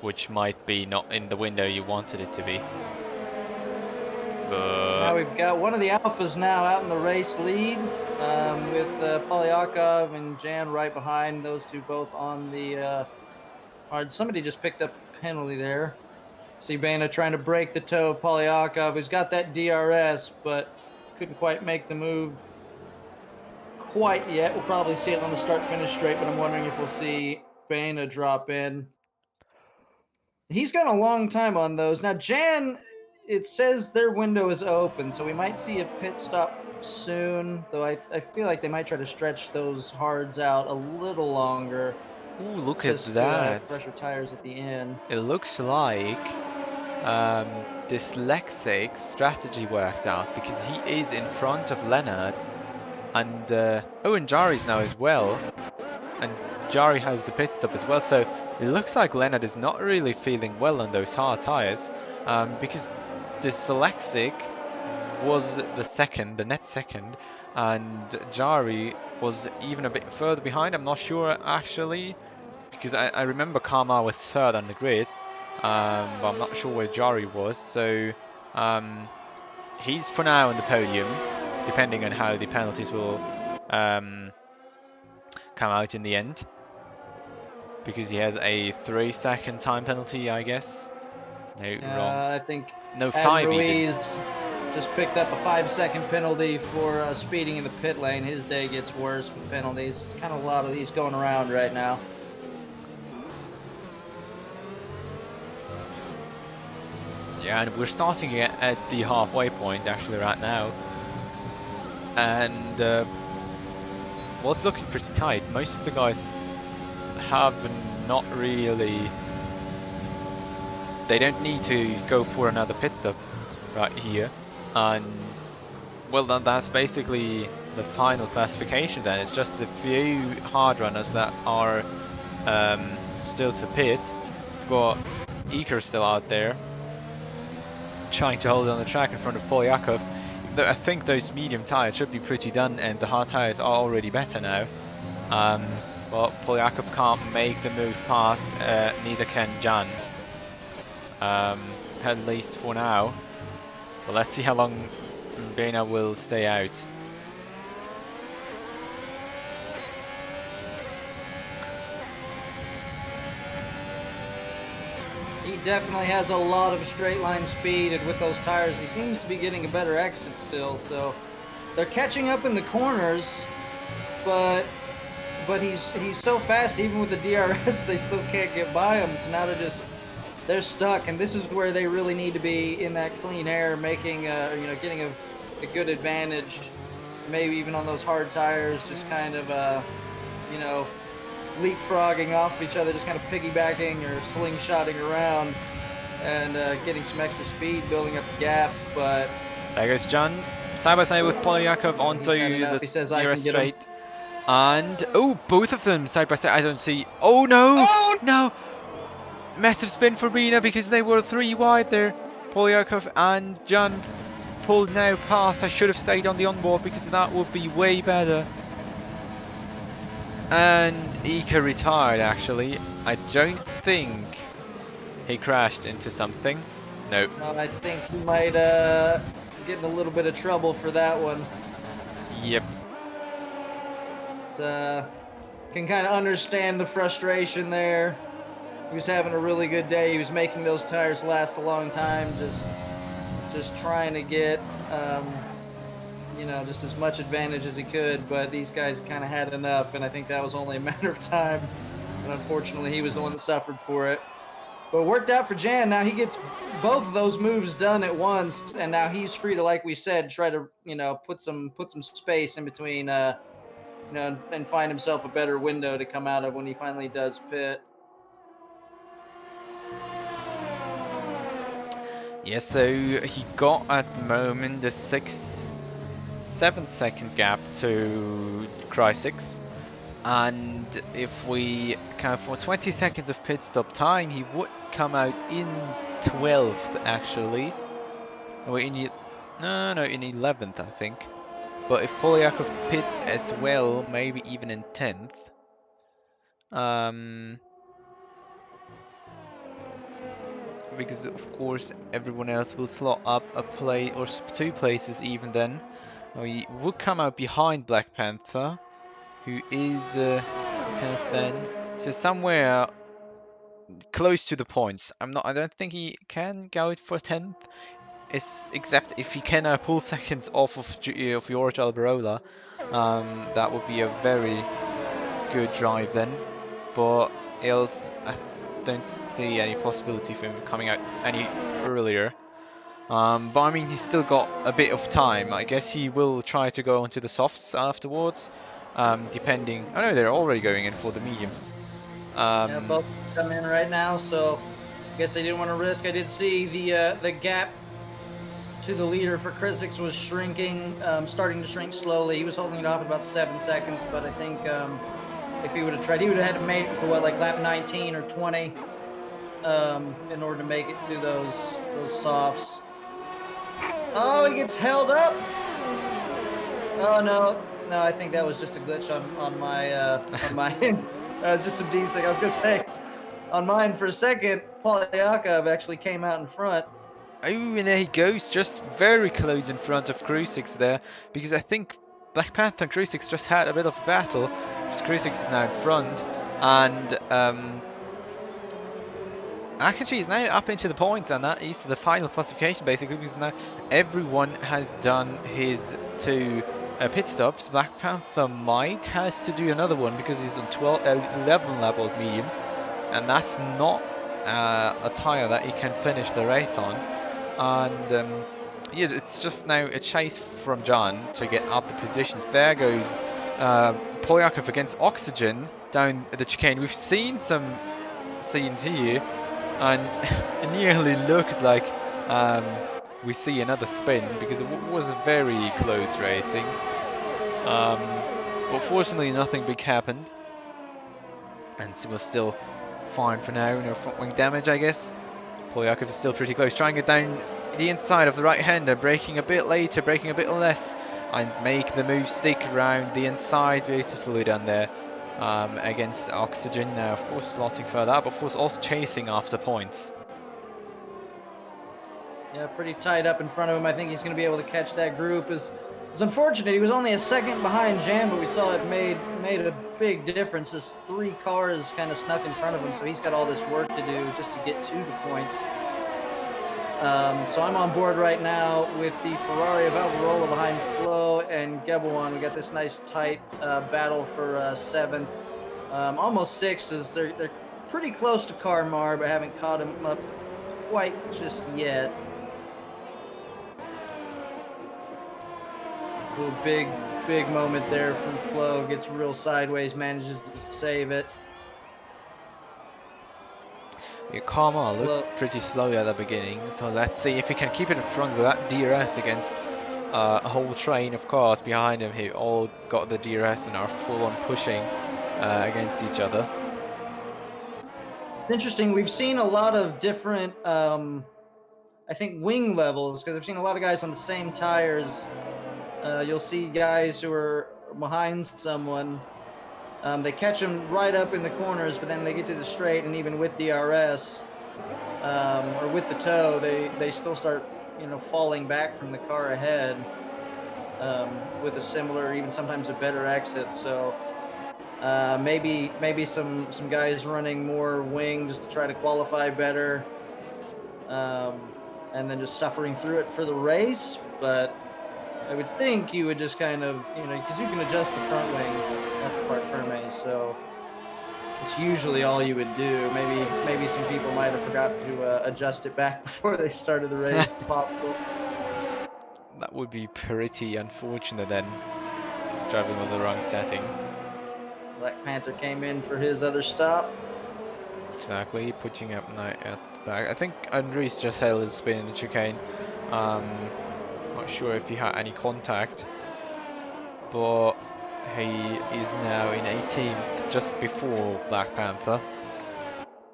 which might be not in the window you wanted it to be. So now we've got one of the Alphas now out in the race lead, with Polyakov and Jan right behind. Those two both on the hard. Somebody just picked up a penalty there. See Bana trying to break the toe of Polyakov, who's got that DRS, but couldn't quite make the move quite yet. We'll probably see it on the start-finish straight, but I'm wondering if we'll see Bana drop in. He's got a long time on those. Now, Jan, it says their window is open, so we might see a pit stop soon, though I feel like they might try to stretch those hards out a little longer. Ooh, look at Just that. to fresher tires at the end. It looks like Dyslexic's strategy worked out, because he is in front of Leonard, and and Jari's now as well, and Jari has the pit stop as well, so it looks like Leonard is not really feeling well on those hard tires, because Dyslexic was the net second, and Jari was even a bit further behind. I'm not sure actually, because I remember Karma was third on the grid, but I'm not sure where Jari was. So he's for now on the podium, depending on how the penalties will come out in the end, because he has a 3-second time penalty, I guess. No, wrong. I think No, 5 Ruiz even. just picked up a 5-second penalty for speeding in the pit lane. His day gets worse with penalties. There's kind of a lot of these going around right now. Yeah, and we're starting at the halfway point actually right now, and well, it's looking pretty tight. Most of the guys have not really. They don't need to go for another pit stop right here, and well, that's basically the final classification. Then it's just the few hard runners that are still to pit. We've got Iker still out there, trying to hold on the track in front of Polyakov. I think those medium tires should be pretty done, and the hard tires are already better now. But Polyakov can't make the move past, neither can Jan. At least for now. But let's see how long Bana will stay out. He definitely has a lot of straight line speed, and with those tires, he seems to be getting a better exit still. So they're catching up in the corners, but he's so fast. Even with the DRS, they still can't get by him. So now they're stuck, and this is where they really need to be in that clean air, making getting a good advantage. Maybe even on those hard tires, just kind of leapfrogging off each other, just kind of piggybacking or slingshotting around and getting some extra speed, building up the gap. But there goes John, side by side with Polyakov onto the nearest straight. And both of them side by side. I don't see. Oh no! No! Massive spin for Rina because they were 3 wide there. Polyakov and John pulled now past. I should have stayed on the onboard because that would be way better. And Ika retired actually. I don't think he crashed into something. Nope. I think he might get in a little bit of trouble for that one. Yep. It's can kind of understand the frustration there. He was having a really good day. He was making those tires last a long time, just trying to get just as much advantage as he could, but these guys kind of had enough, and I think that was only a matter of time. And unfortunately, he was the one that suffered for it. But it worked out for Jan. Now he gets both of those moves done at once, and now he's free to, like we said, try to put some space in between, and find himself a better window to come out of when he finally does pit. Yeah, so he got at the moment the 7 second gap to Cry6, and if we count for 20 seconds of pit stop time, he would come out in 12th actually. Or in 11th I think. But if Polyakov pits as well, maybe even in 10th. Because of course everyone else will slot up a play or 2 places even then. We would come out behind Black Panther, who is 10th then. So somewhere close to the points. I don't think he can go out for 10th, except if he can pull seconds off of George Alberola. That would be a very good drive then. But else, I don't see any possibility for him coming out any earlier. But I mean, he's still got a bit of time. I guess he will try to go onto the softs afterwards, depending. Oh no, they're already going in for the mediums. Yeah, both come in right now, so I guess they didn't want to risk. I did see the gap to the leader for Cry6 was shrinking, starting to shrink slowly. He was holding it off at about 7 seconds, but I think if he would have tried, he would have had to make it for like lap 19 or 20 in order to make it to those softs. Oh, he gets held up. Oh no, I think that was just a glitch on my end. That was just some decent. I was gonna say on mine for a second. Polyakov actually came out in front. Oh, and there he goes, just very close in front of Cry6 there, because I think Black Panther and Cry6 just had a bit of a battle. Cry6 is now in front, and Akachi is now up into the points, and that is the final classification basically, because now everyone has done his 2 pit stops. Black Panther might has to do another one because he's on 11 level mediums, and that's not a tire that he can finish the race on. And yeah, it's just now a chase from John to get up the positions. There goes Polyakov against Oxygen down the chicane. We've seen some scenes here, and it nearly looked like we see another spin because it was a very close racing. But fortunately nothing big happened, and so we're still fine for now. No front wing damage, I guess. Polyakov is still pretty close, trying to get down the inside of the right hander, braking a bit later, braking a bit less, and make the move stick around the inside. Beautifully done there against Oxygen. Now of course slotting further up, of course also chasing after points. Yeah, pretty tied up in front of him. I think he's going to be able to catch that group as It's unfortunate. He was only a second behind Jan, but we saw it made a big difference. There's 3 cars kind of snuck in front of him, so he's got all this work to do just to get to the points. So I'm on board right now with the Ferrari of Alvarola behind Flo and Gebelwan. We got this nice tight battle for 7th, almost 6th, as they're pretty close to Carmar, but haven't caught him up quite just yet. Little big moment there from Flo. Gets real sideways, manages to save it. Yeah, Carmar looked pretty slow at the beginning, so let's see if he can keep it in front with that DRS against a whole train of cars behind him who all got the DRS and are full on pushing against each other. It's interesting. We've seen a lot of different, I think, wing levels, because I've seen a lot of guys on the same tires. You'll see guys who are behind someone. They catch them right up in the corners, but then they get to the straight, and even with DRS or with the toe, they still start, falling back from the car ahead with a similar, even sometimes a better exit. So maybe some guys running more wing just to try to qualify better, and then just suffering through it for the race. But I would think you would just kind of, because you can adjust the front wing at the Parc Fermé, so it's usually all you would do. Maybe some people might have forgot to adjust it back before they started the race. That would be pretty unfortunate then, driving on the wrong setting. Black Panther came in for his other stop. Exactly, putting up at the back. I think Andres just held his spin in the chicane. Not sure if he had any contact, but he is now in 18th, just before Black Panther.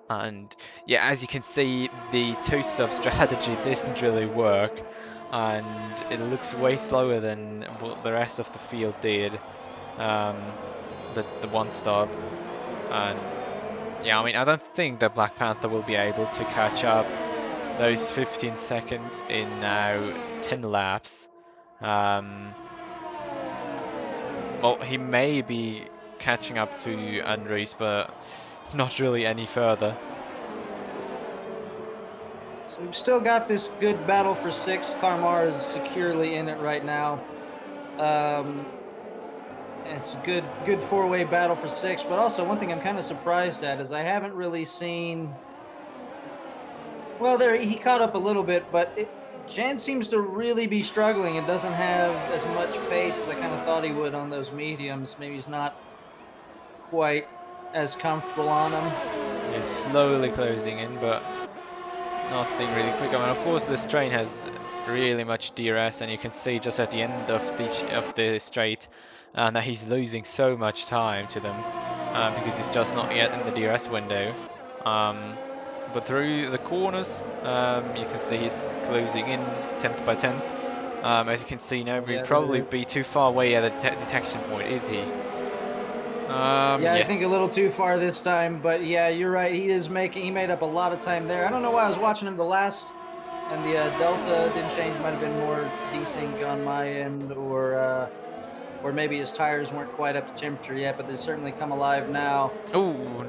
And yeah, as you can see, the two-stop strategy didn't really work, and it looks way slower than what the rest of the field did. The one stop, and yeah, I mean, I don't think that Black Panther will be able to catch up those 15 seconds in now 10 laps. Well, he may be catching up to Andres, but not really any further. So we've still got this good battle for 6. Carmar is securely in it right now. It's a good four-way battle for 6, but also one thing I'm kind of surprised at is I haven't really seen. Well, he caught up a little bit, but Jan seems to really be struggling and doesn't have as much pace as I kind of thought he would on those mediums. Maybe he's not quite as comfortable on them. He's slowly closing in, but nothing really quick. I mean, of course, this train has really much DRS, and you can see just at the end of the straight that he's losing so much time to them because he's just not yet in the DRS window. But through the corners, you can see he's closing in 10th by 10th. As you can see now, he'll probably be too far away at the detection point, is he? Yeah, yes. I think a little too far this time, but yeah, you're right. He made up a lot of time there. I don't know why I was watching him the last, and the delta didn't change. Might have been more desync on my end, or maybe his tires weren't quite up to temperature yet, but they certainly come alive now. Oh,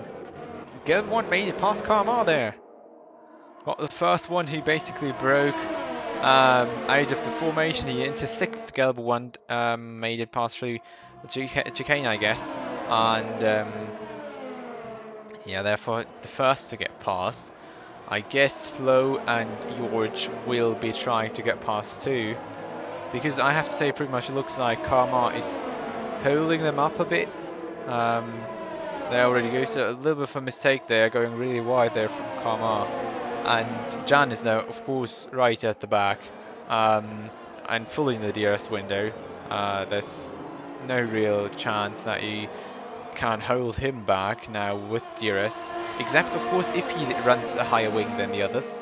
Gelb1 made it past Carmar there. Got the first one who basically broke out of the formation. He into 6th. Gelb1 made it past through the chicane, I guess. And yeah, therefore the first to get past. I guess Flo and George will be trying to get past too, because I have to say, pretty much looks like Carmar is holding them up a bit. There already goes, so a little bit of a mistake there, going really wide there from Carmar. And Jan is now, of course, right at the back, and fully in the DRS window. There's no real chance that you can hold him back now with DRS, except, of course, if he runs a higher wing than the others,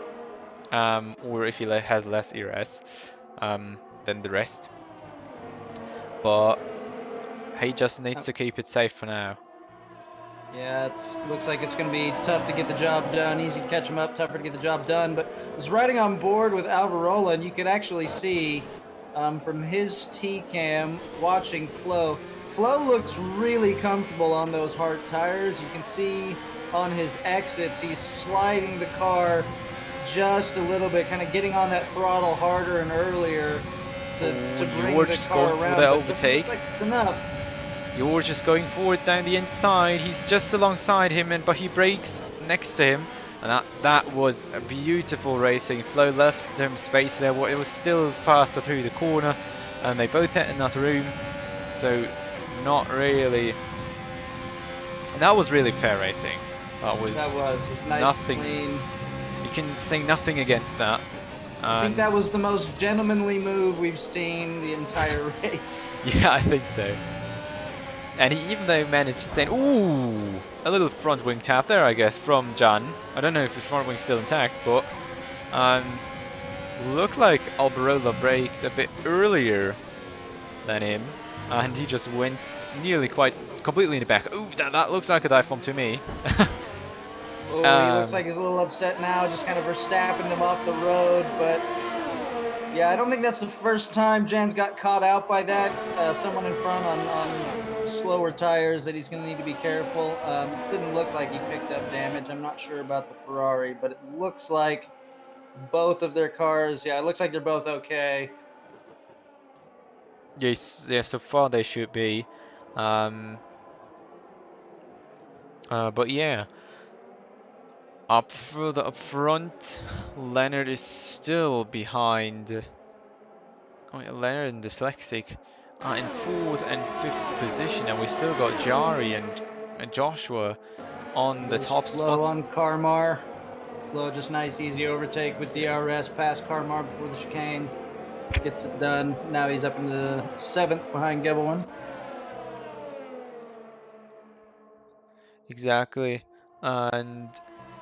or if he has less DRS than the rest. But he just needs to keep it safe for now. Yeah, looks like it's going to be tough to get the job done. Easy to catch him up, tougher to get the job done. But I was riding on board with Alvarola, and you could actually see from his T-cam, watching Flo. Flo looks really comfortable on those hard tires. You can see on his exits, he's sliding the car just a little bit, kind of getting on that throttle harder and earlier to bring the just car going for around. the but overtake. it looks like it's enough. You're just going forward down the inside. He's just alongside him, but he brakes next to him. And that was a beautiful racing. Flo left them space there. It was still faster through the corner, and they both hit enough room. So not really. That was really fair racing. That was nice, nothing. clean. You can say nothing against that. I think that was the most gentlemanly move we've seen the entire race. Yeah, I think so. And he even though managed to send, ooh, a little front wing tap there, I guess, from John. I don't know if his front wing's still intact, but looked like Alberola braked a bit earlier than him, and he just went nearly completely in the back. Ooh, that looks like a dive bomb to me. Oh, he looks like he's a little upset now, just kind of Verstappen him off the road, but yeah, I don't think that's the first time Jan's got caught out by that. Someone in front on slower tires that he's going to need to be careful. It didn't look like he picked up damage. I'm not sure about the Ferrari, but it looks like both of their cars, yeah, it looks like they're both okay. Yes, yeah, so far they should be. But yeah. Further up front, Leonard is still behind. Oh, yeah, Leonard and Dyslexic are in 4th and 5th position, and we still got Jari and Joshua on the top Flo spots. on Carmar. Flo just nice, easy overtake with DRS past Carmar before the chicane. Gets it done. Now he's up in the 7th behind Gebelman. Exactly, and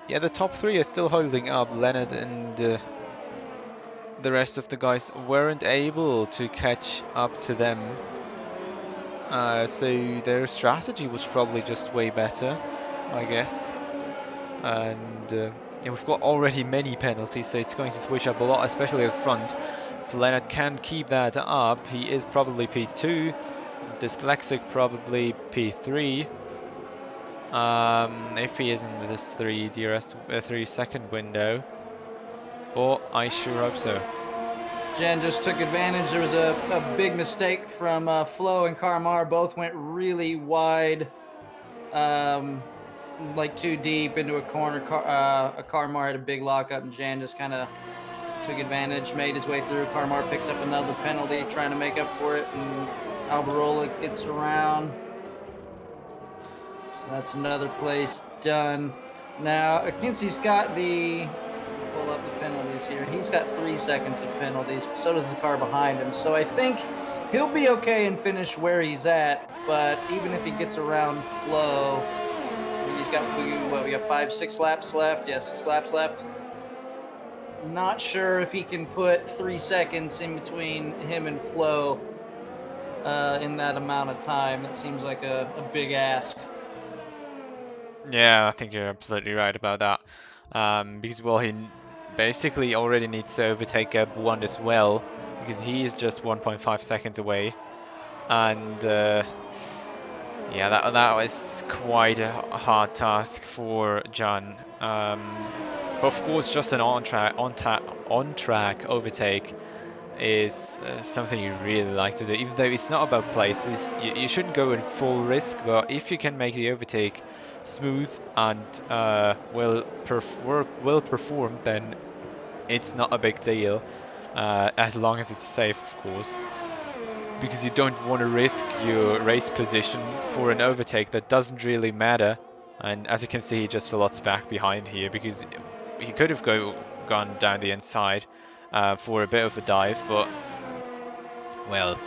yeah, the top 3 are still holding up. Leonard and the rest of the guys weren't able to catch up to them, so their strategy was probably just way better, I guess. And yeah, we've got already many penalties, so it's going to switch up a lot, especially at front. If Leonard can keep that up, he is probably P2, Dyslexic probably P3. If he is in this 3 second window, but I sure hope so. Jen just took advantage. There was a big mistake from Flo and Carmar. Both went really wide, like too deep into a corner. Carmar had a big lockup, and Jan just kind of took advantage, made his way through. Carmar picks up another penalty, trying to make up for it, and Alberola gets around. So that's another place done. Now, Akinsi's got pull up the penalties here. He's got 3 seconds of penalties. So does the car behind him. So I think he'll be okay and finish where he's at. But even if he gets around Flo, we got 5-6 laps left. Yeah, 6 laps left. Not sure if he can put 3 seconds in between him and Flo in that amount of time. That seems like a big ask. Yeah, I think you're absolutely right about that. Because, well, he basically already needs to overtake F1 as well, because he is just 1.5 seconds away. And yeah, that was quite a hard task for John. Of course, just an on-track overtake is something you really like to do. Even though it's not about places, you shouldn't go in full risk, but if you can make the overtake smooth and well performed, then it's not a big deal, as long as it's safe, of course, because you don't want to risk your race position for an overtake that doesn't really matter. And as you can see, he just slots back behind here, because he could have gone down the inside for a bit of a dive, but well,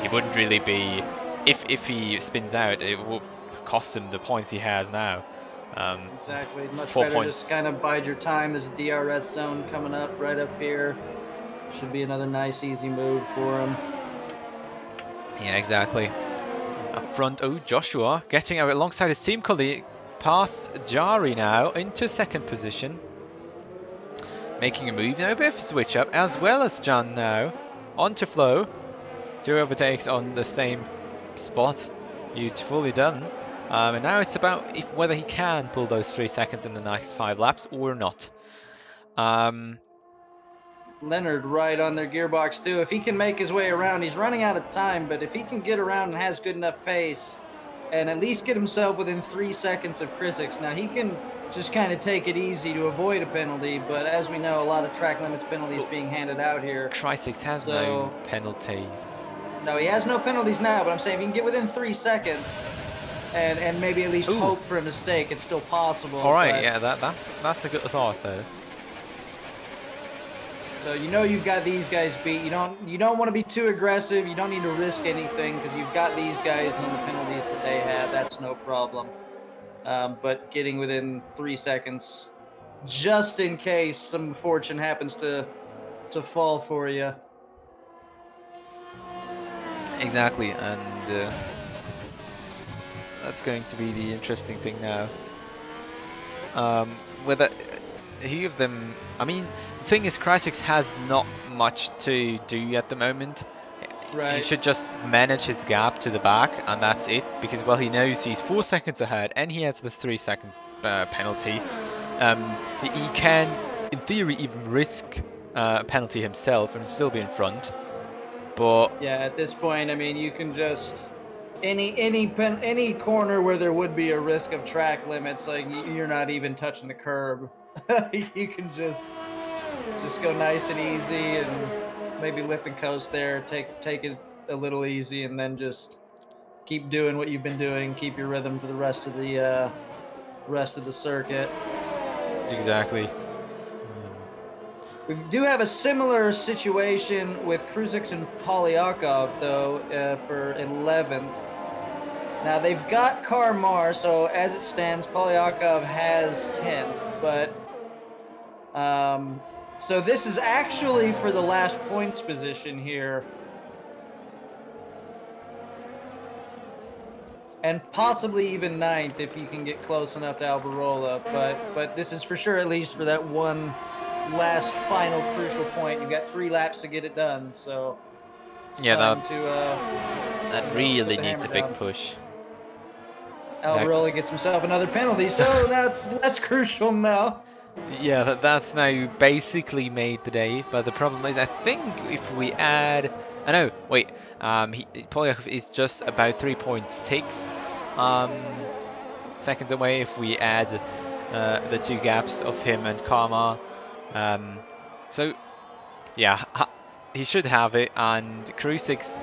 he wouldn't really be, if he spins out, it will cost him the points he has now. Exactly. Much 4 better points. just kind of bide your time. There's a DRS zone coming up right up here. Should be another nice, easy move for him. Yeah, exactly. Up front, oh, Joshua getting out alongside his team colleague, past Jari now into 2nd position. Making a move, now a bit of a switch up, as well as John now. onto Flo. 2 overtakes on the same spot. Beautifully done. And now it's about whether he can pull those 3 seconds in the next 5 laps or not. Leonard right on their gearbox too. If he can make his way around, he's running out of time, but if he can get around and has good enough pace and at least get himself within 3 seconds of Chrisix, now he can just kind of take it easy to avoid a penalty, but as we know, a lot of track limits penalties being handed out here. Chrisix has no penalties. No, he has no penalties now, but I'm saying if he can get within 3 seconds and maybe at least hope for a mistake, it's still possible. All right, yeah, that's a good thought though. So you know you've got these guys beat. You don't want to be too aggressive. You don't need to risk anything because you've got these guys on the penalties that they have. That's no problem. But getting within 3 seconds, just in case some fortune happens to fall for you. Exactly, and that's going to be the interesting thing now. Whether any of them, I mean, the thing is, Chrisix has not much to do at the moment. Right. He should just manage his gap to the back, and that's it. Because, well, he knows he's 4 seconds ahead, and he has the 3 second penalty. He can, in theory, even risk a penalty himself and still be in front. But yeah, at this point, I mean, you can just any corner where there would be a risk of track limits, like you're not even touching the curb. You can just go nice and easy and maybe lift and coast there, take it a little easy, and then just keep doing what you've been doing, keep your rhythm for the rest of the circuit. Exactly. We do have a similar situation with Kruzix and Polyakov, though, for 11th. Now, they've got Karmar, so as it stands, Polyakov has 10th, but so this is actually for the last points position here. And possibly even 9th if you can get close enough to Alberola, but this is for sure at least for that one last final crucial point. You've got 3 laps to get it done, so yeah, that really needs a big push. Alberola gets himself another penalty, so that's less crucial now. Yeah, that's now basically made the day, but the problem is, I think if we add, I know, wait, Polyakov is just about 3.6 seconds away if we add the 2 gaps of him and Karma. So yeah, he should have it, and Kruzix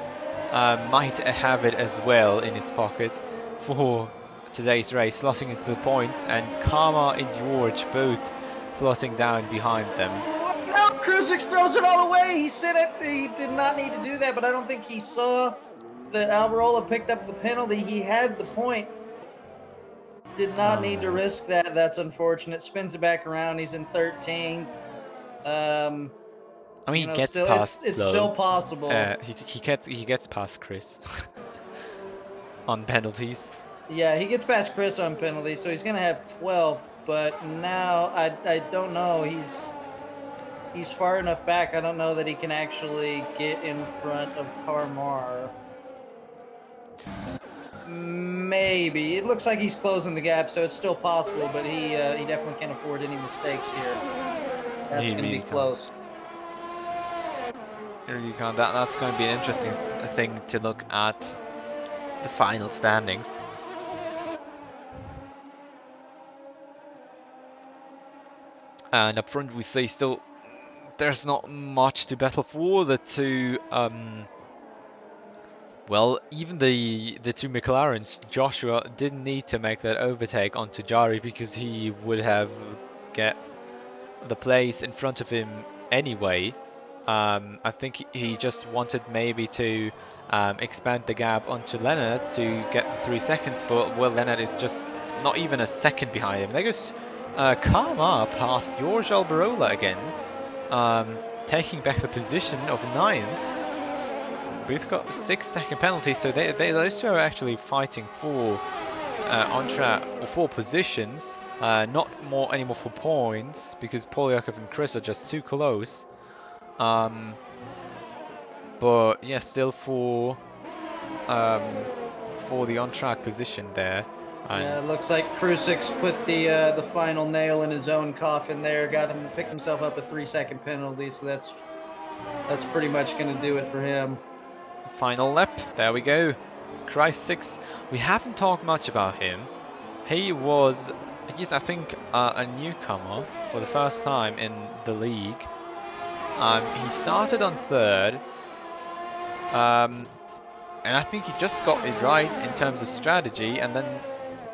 might have it as well in his pocket for today's race, slotting into the points, and Karma and George both slotting down behind them. No, Kruzix throws it all away. He said it. He did not need to do that, but I don't think he saw that Alberola picked up the penalty. He had the point. Did not need to risk that. That's unfortunate. Spins it back around. He's in 13th. I mean, he gets still, past. It's still possible. He gets past Chris on penalties. Yeah, he gets past Chris on penalties, so he's gonna have 12th. But now I don't know. He's far enough back. I don't know that he can actually get in front of Karmar. Maybe. It looks like he's closing the gap, so it's still possible, but he definitely can't afford any mistakes here. That's going to be close. You can't. That's going to be an interesting thing to look at the final standings. And up front we say still there's not much to battle for. The 2 well, even the 2 McLarens, Joshua didn't need to make that overtake onto Jari because he would have get the place in front of him anyway. I think he just wanted maybe to expand the gap onto Leonard to get the 3 seconds, but well, Leonard is just not even a second behind him. There goes Karma past George Alberola again, taking back the position of 9th. We've got a 6-second penalty, so those 2 are actually fighting for on-track or 4 positions, not anymore for points because Polyakov and Chris are just too close. But yeah, still for the on-track position there. And Yeah, it looks like Krusix put the final nail in his own coffin there. Picked himself up a 3-second penalty, so that's pretty much going to do it for him. final lap, there we go. Krusix, we haven't talked much about him. He's I think a newcomer for the first time in the league. He started on 3rd. And I think he just got it right in terms of strategy, and then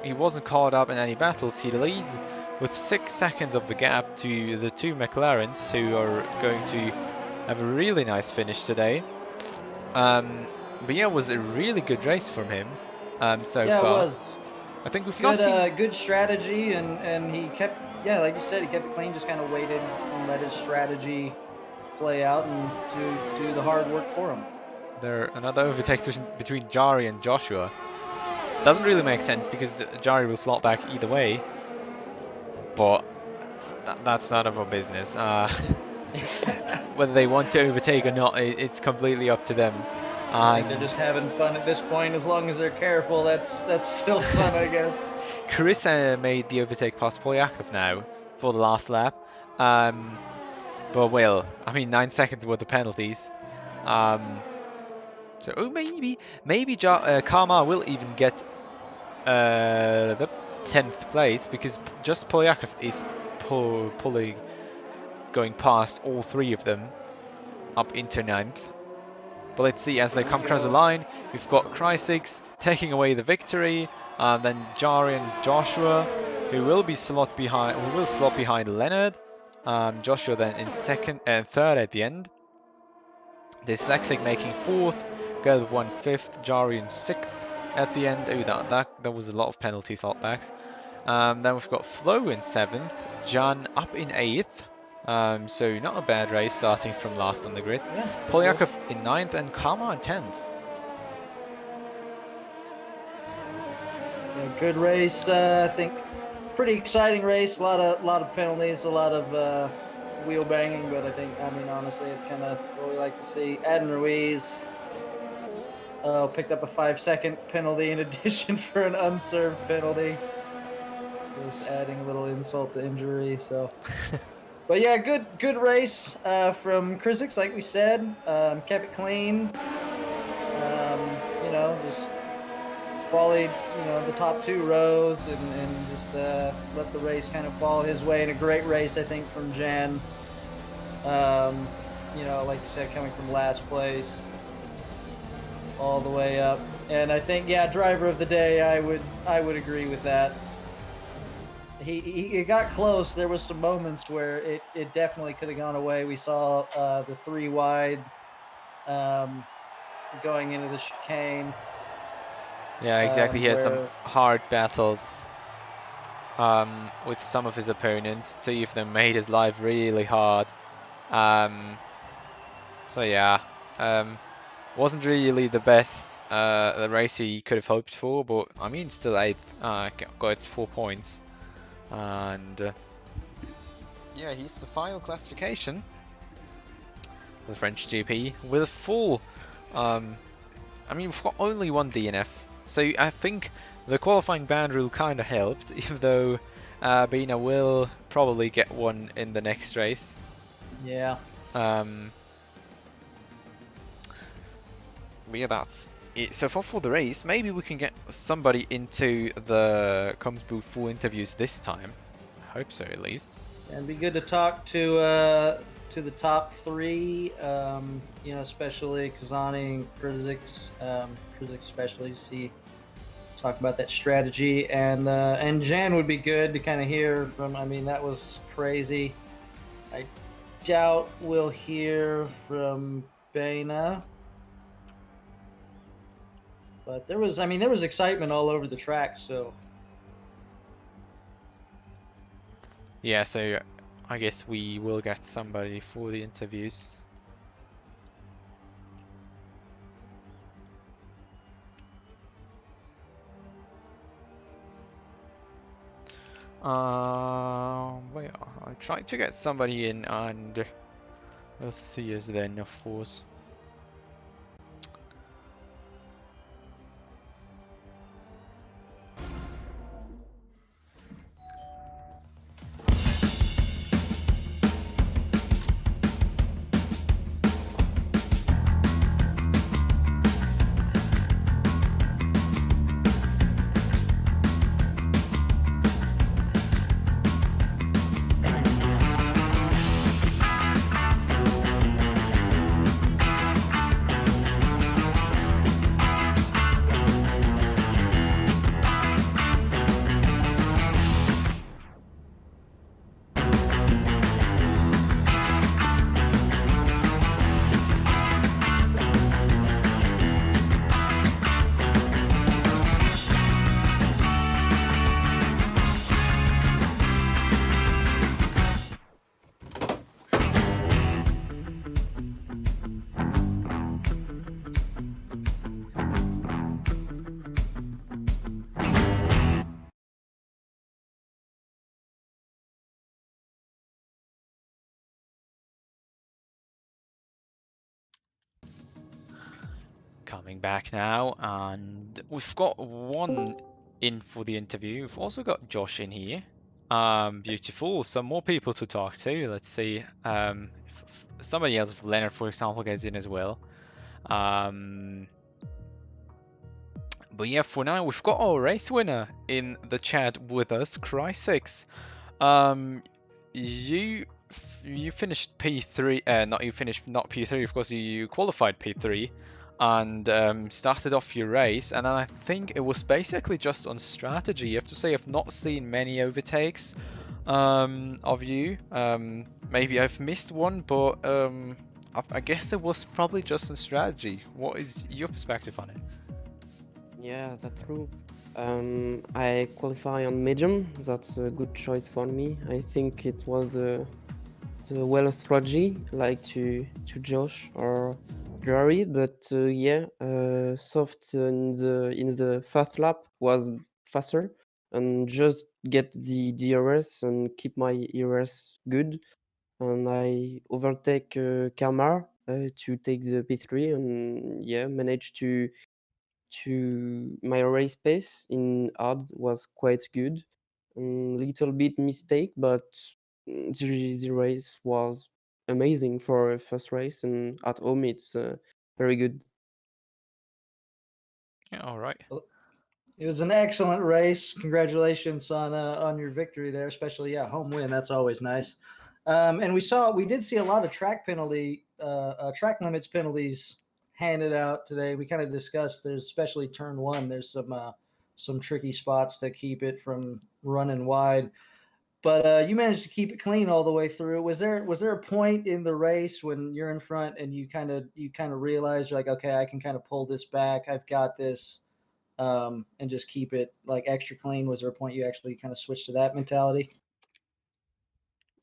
he wasn't caught up in any battles. He leads with 6 seconds of the gap to the 2 McLarens, who are going to have a really nice finish today. But yeah, it was a really good race from him so Yeah, far. it was. I think we've not seen... Good strategy, and he kept, yeah, like you said, he kept it clean, just kind of waited and let his strategy play out and do the hard work for him. There another overtake between Jari and Joshua. Doesn't really make sense because Jari will slot back either way. But that's none of our business. Whether they want to overtake or not, it's completely up to them. I think they're just having fun at this point. As long as they're careful, that's still fun, I guess. Chris made the overtake past Polyakov now for the last lap. But well, I mean 9 seconds worth of penalties. So maybe Karma will even get the 10th place, because just Polyakov is going past all 3 of them up into 9th. But let's see, as they come across the line, we've got Krusix taking away the victory, and then Jari and Joshua, who will slot behind Leonard. Joshua then in 2nd and 3rd at the end. Dyslexic making 4th, Girl 1 5th, Jari in 6th at the end. Oh, that was a lot of penalty slotbacks. Then we've got Flo in 7th, Jan up in 8th. So not a bad race starting from last on the grid. Yeah, Polyakov in 9th and Karma in 10th. Yeah, good race, I think. Pretty exciting race. A lot of penalties, a lot of wheel banging, but I mean, honestly, it's kind of what we like to see. Adam Ruiz picked up a 5-second penalty in addition for an unserved penalty. Just adding a little insult to injury. So, but yeah, good race from Krusix, like we said. Kept it clean. Just volleyed, the top 2 rows and just let the race kind of fall his way. In a great race, I think, from Jan. Like you said, coming from last place all the way up. And I think, yeah, driver of the day, I would agree with that. He got close. There was some moments where it definitely could have gone away. We saw the 3 wide going into the chicane. Yeah, exactly. He had some hard battles with some of his opponents. 2 of them made his life really hard. So yeah, wasn't really the best the race he could have hoped for, but I mean still 8th, got its 4 points, and yeah, he's the final classification for the French GP with a full. I mean, we've got only 1 DNF, so I think the qualifying ban rule kind of helped, even though Bina will probably get one in the next race. Yeah. But yeah, that's it so far for the race. Maybe we can get somebody into the comms booth for interviews this time. I hope so, at least. And it'd be good to talk to the top 3, especially Kazani and Krusix. Krusix especially, talk about that strategy, and Jan would be good to kind of hear from. I mean, that was crazy. I doubt we'll hear from Bena, but there was excitement all over the track. So yeah, so I guess we will get somebody for the interviews. Well, I tried to get somebody in, and we'll see us then, of course. Coming back now, and we've got one in for the interview. We've also got Josh in here. Beautiful. Some more people to talk to. Let's see if somebody else, Leonard, for example, gets in as well. But yeah, for now, we've got our race winner in the chat with us, Cry6. You finished P3, not P3, of course, you qualified P3 and started off your race, and then I think it was basically just on strategy. You have to say I've not seen many overtakes of you. Maybe I've missed one, but I guess it was probably just on strategy. What is your perspective on it? Yeah, that's true. I qualify on medium. That's a good choice for me. I think it was the well strategy, like to Josh or Jerry. But yeah, soft in the first lap was faster, and just get the DRS and keep my ERS good. And I overtake Kamar to take the P3, and yeah, managed to my race pace in hard was quite good. Little bit mistake, but the race was amazing for a first race, and at home it's very good. Yeah, all right. It was an excellent race. Congratulations on your victory there, especially home win. That's always nice. And we did see a lot of track limits penalties handed out today. We kind of discussed there's especially turn one. There's some tricky spots to keep it from running wide. But you managed to keep it clean all the way through. Was there a point in the race when you're in front and you kind of realize you're like, okay, I can kind of pull this back. I've got this, and just keep it like extra clean? Was there a point you actually kind of switched to that mentality?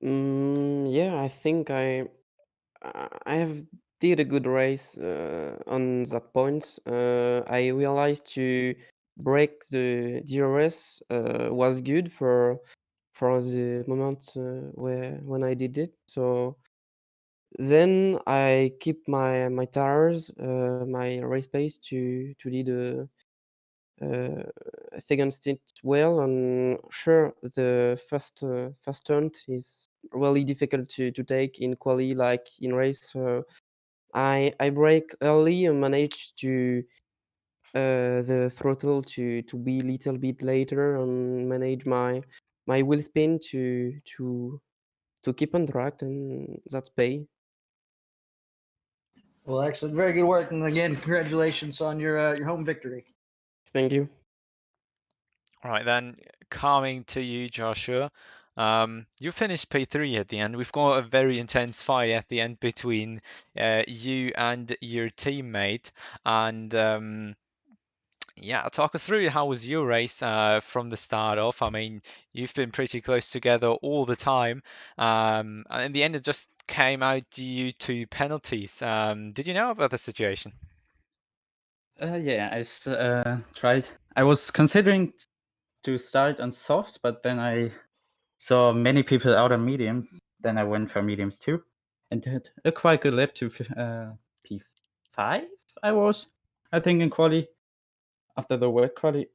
Yeah, I think I have did a good race on that point. I realized to break the DRS was good for the moment when I did it. So then I keep my tires, my race pace to lead a second stint well. And sure, the first turn is really difficult to take in quali like in race. So I brake early and managed to the throttle to be a little bit later and manage my wheel spin to keep on track, and that's pay. Well, excellent, very good work, and again, congratulations on your home victory. Thank you. All right, then coming to you, Joshua. You finished P3 at the end. We've got a very intense fight at the end between you and your teammate. And yeah, talk us through how was your race from the start off. I mean, you've been pretty close together all the time. And in the end, it just came out due to penalties. Did you know about the situation? Yeah, tried. I was considering to start on softs, but then I saw many people out on mediums. Then I went for mediums too, and did a quite good lap to P5. I think, in quali after the wet quali,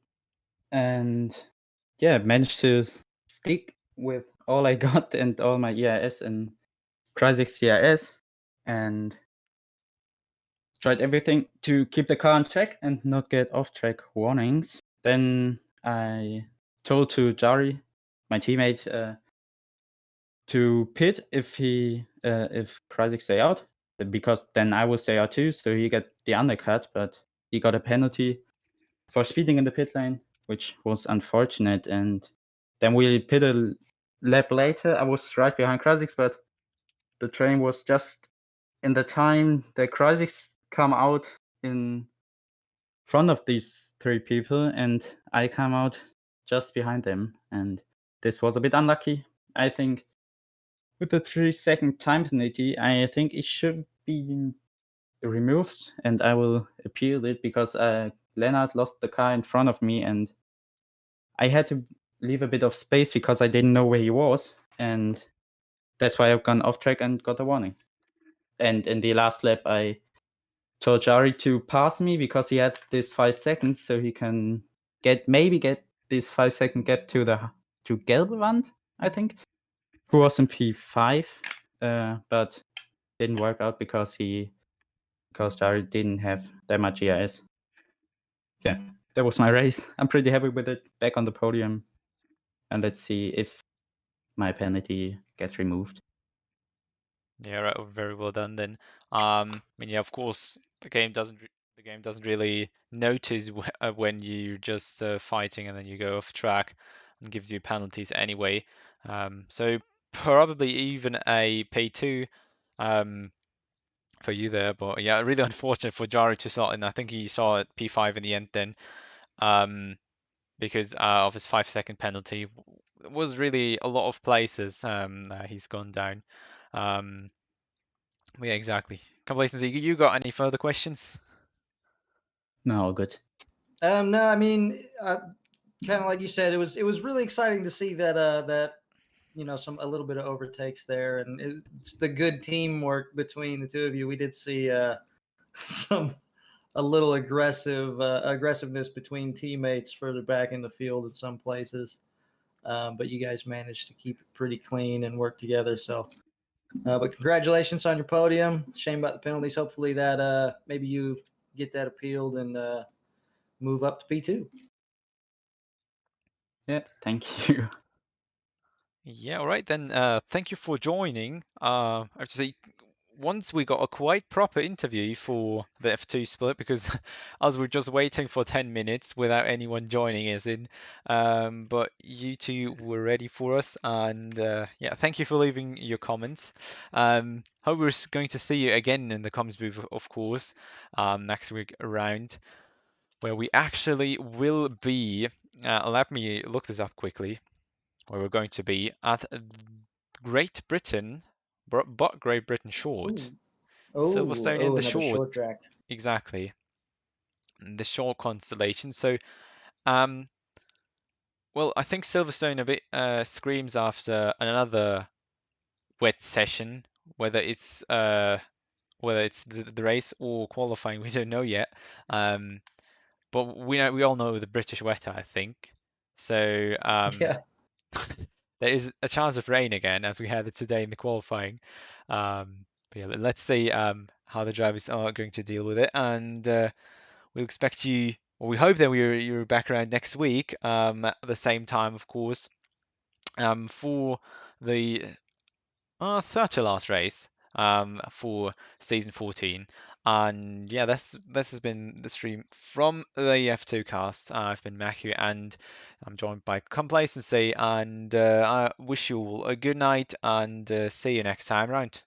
and yeah, managed to stick with all I got and all my EIS and Cry6 EIS, and tried everything to keep the car on track and not get off-track warnings. Then I told to Jari, my teammate, to pit if Cry6 stay out, because then I will stay out too, so he get the undercut. But he got a penalty for speeding in the pit lane, which was unfortunate. And then we pit a lap later. I was right behind Cry6, but the train was just in the time that Cry6 come out in front of these three people, and I come out just behind them, and this was a bit unlucky. I think with the 3-second time penalty, I think it should be removed, and I will appeal it because Leonard lost the car in front of me, and I had to leave a bit of space because I didn't know where he was, and that's why I've gone off track and got a warning. And in the last lap, I told Jari to pass me because he had this 5 seconds, so he can maybe get this 5 second gap to Gelbewand, I think, who was in P5, but didn't work out because Jari didn't have that much EIS. Yeah, that was my race. I'm pretty happy with it. Back on the podium, and let's see if my penalty gets removed. Yeah, right, very well done then. I mean, yeah, of course, the game doesn't really notice when you're just fighting and then you go off track, and gives you penalties anyway. So probably even a P2 for you there, but yeah, really unfortunate for Jari to start, and I think he saw it P5 in the end then, because of his 5 second penalty. It was really a lot of places he's gone down. Yeah, exactly. Complacency, you got any further questions? No, all good. No, I mean, kind of like you said, it was really exciting to see that a little bit of overtakes there, and it's the good teamwork between the two of you. We did see a little aggressiveness between teammates further back in the field at some places, but you guys managed to keep it pretty clean and work together. So, but congratulations on your podium. Shame about the penalties. Hopefully that maybe you get that appealed and move up to P2. Yeah, thank you. Yeah, all right then. Thank you for joining. I have to say, once we got a quite proper interview for the F2 split, because as we're just waiting for 10 minutes without anyone joining us in, but you two were ready for us, and yeah, thank you for leaving your comments. Hope we're going to see you again in the comms booth, of course, next week around, where we actually will be. Let me look this up quickly. Where we're going to be at Great Britain, but Great Britain short. Silverstone in the another short, short track. exactly. The short constellation. So, well, I think Silverstone a bit screams after another wet session, whether it's the race or qualifying, we don't know yet. But we all know the British weather, I think. So, Yeah. there is a chance of rain again, as we had it today in the qualifying. But yeah, let's see how the drivers are going to deal with it, and we'll expect you, or we hope that you're back around next week at the same time, of course, for the third to last race for season 14. And yeah, this has been the stream from the F2 cast. I've been Matthew, and I'm joined by Complacency, and I wish you all a good night, and see you next time around.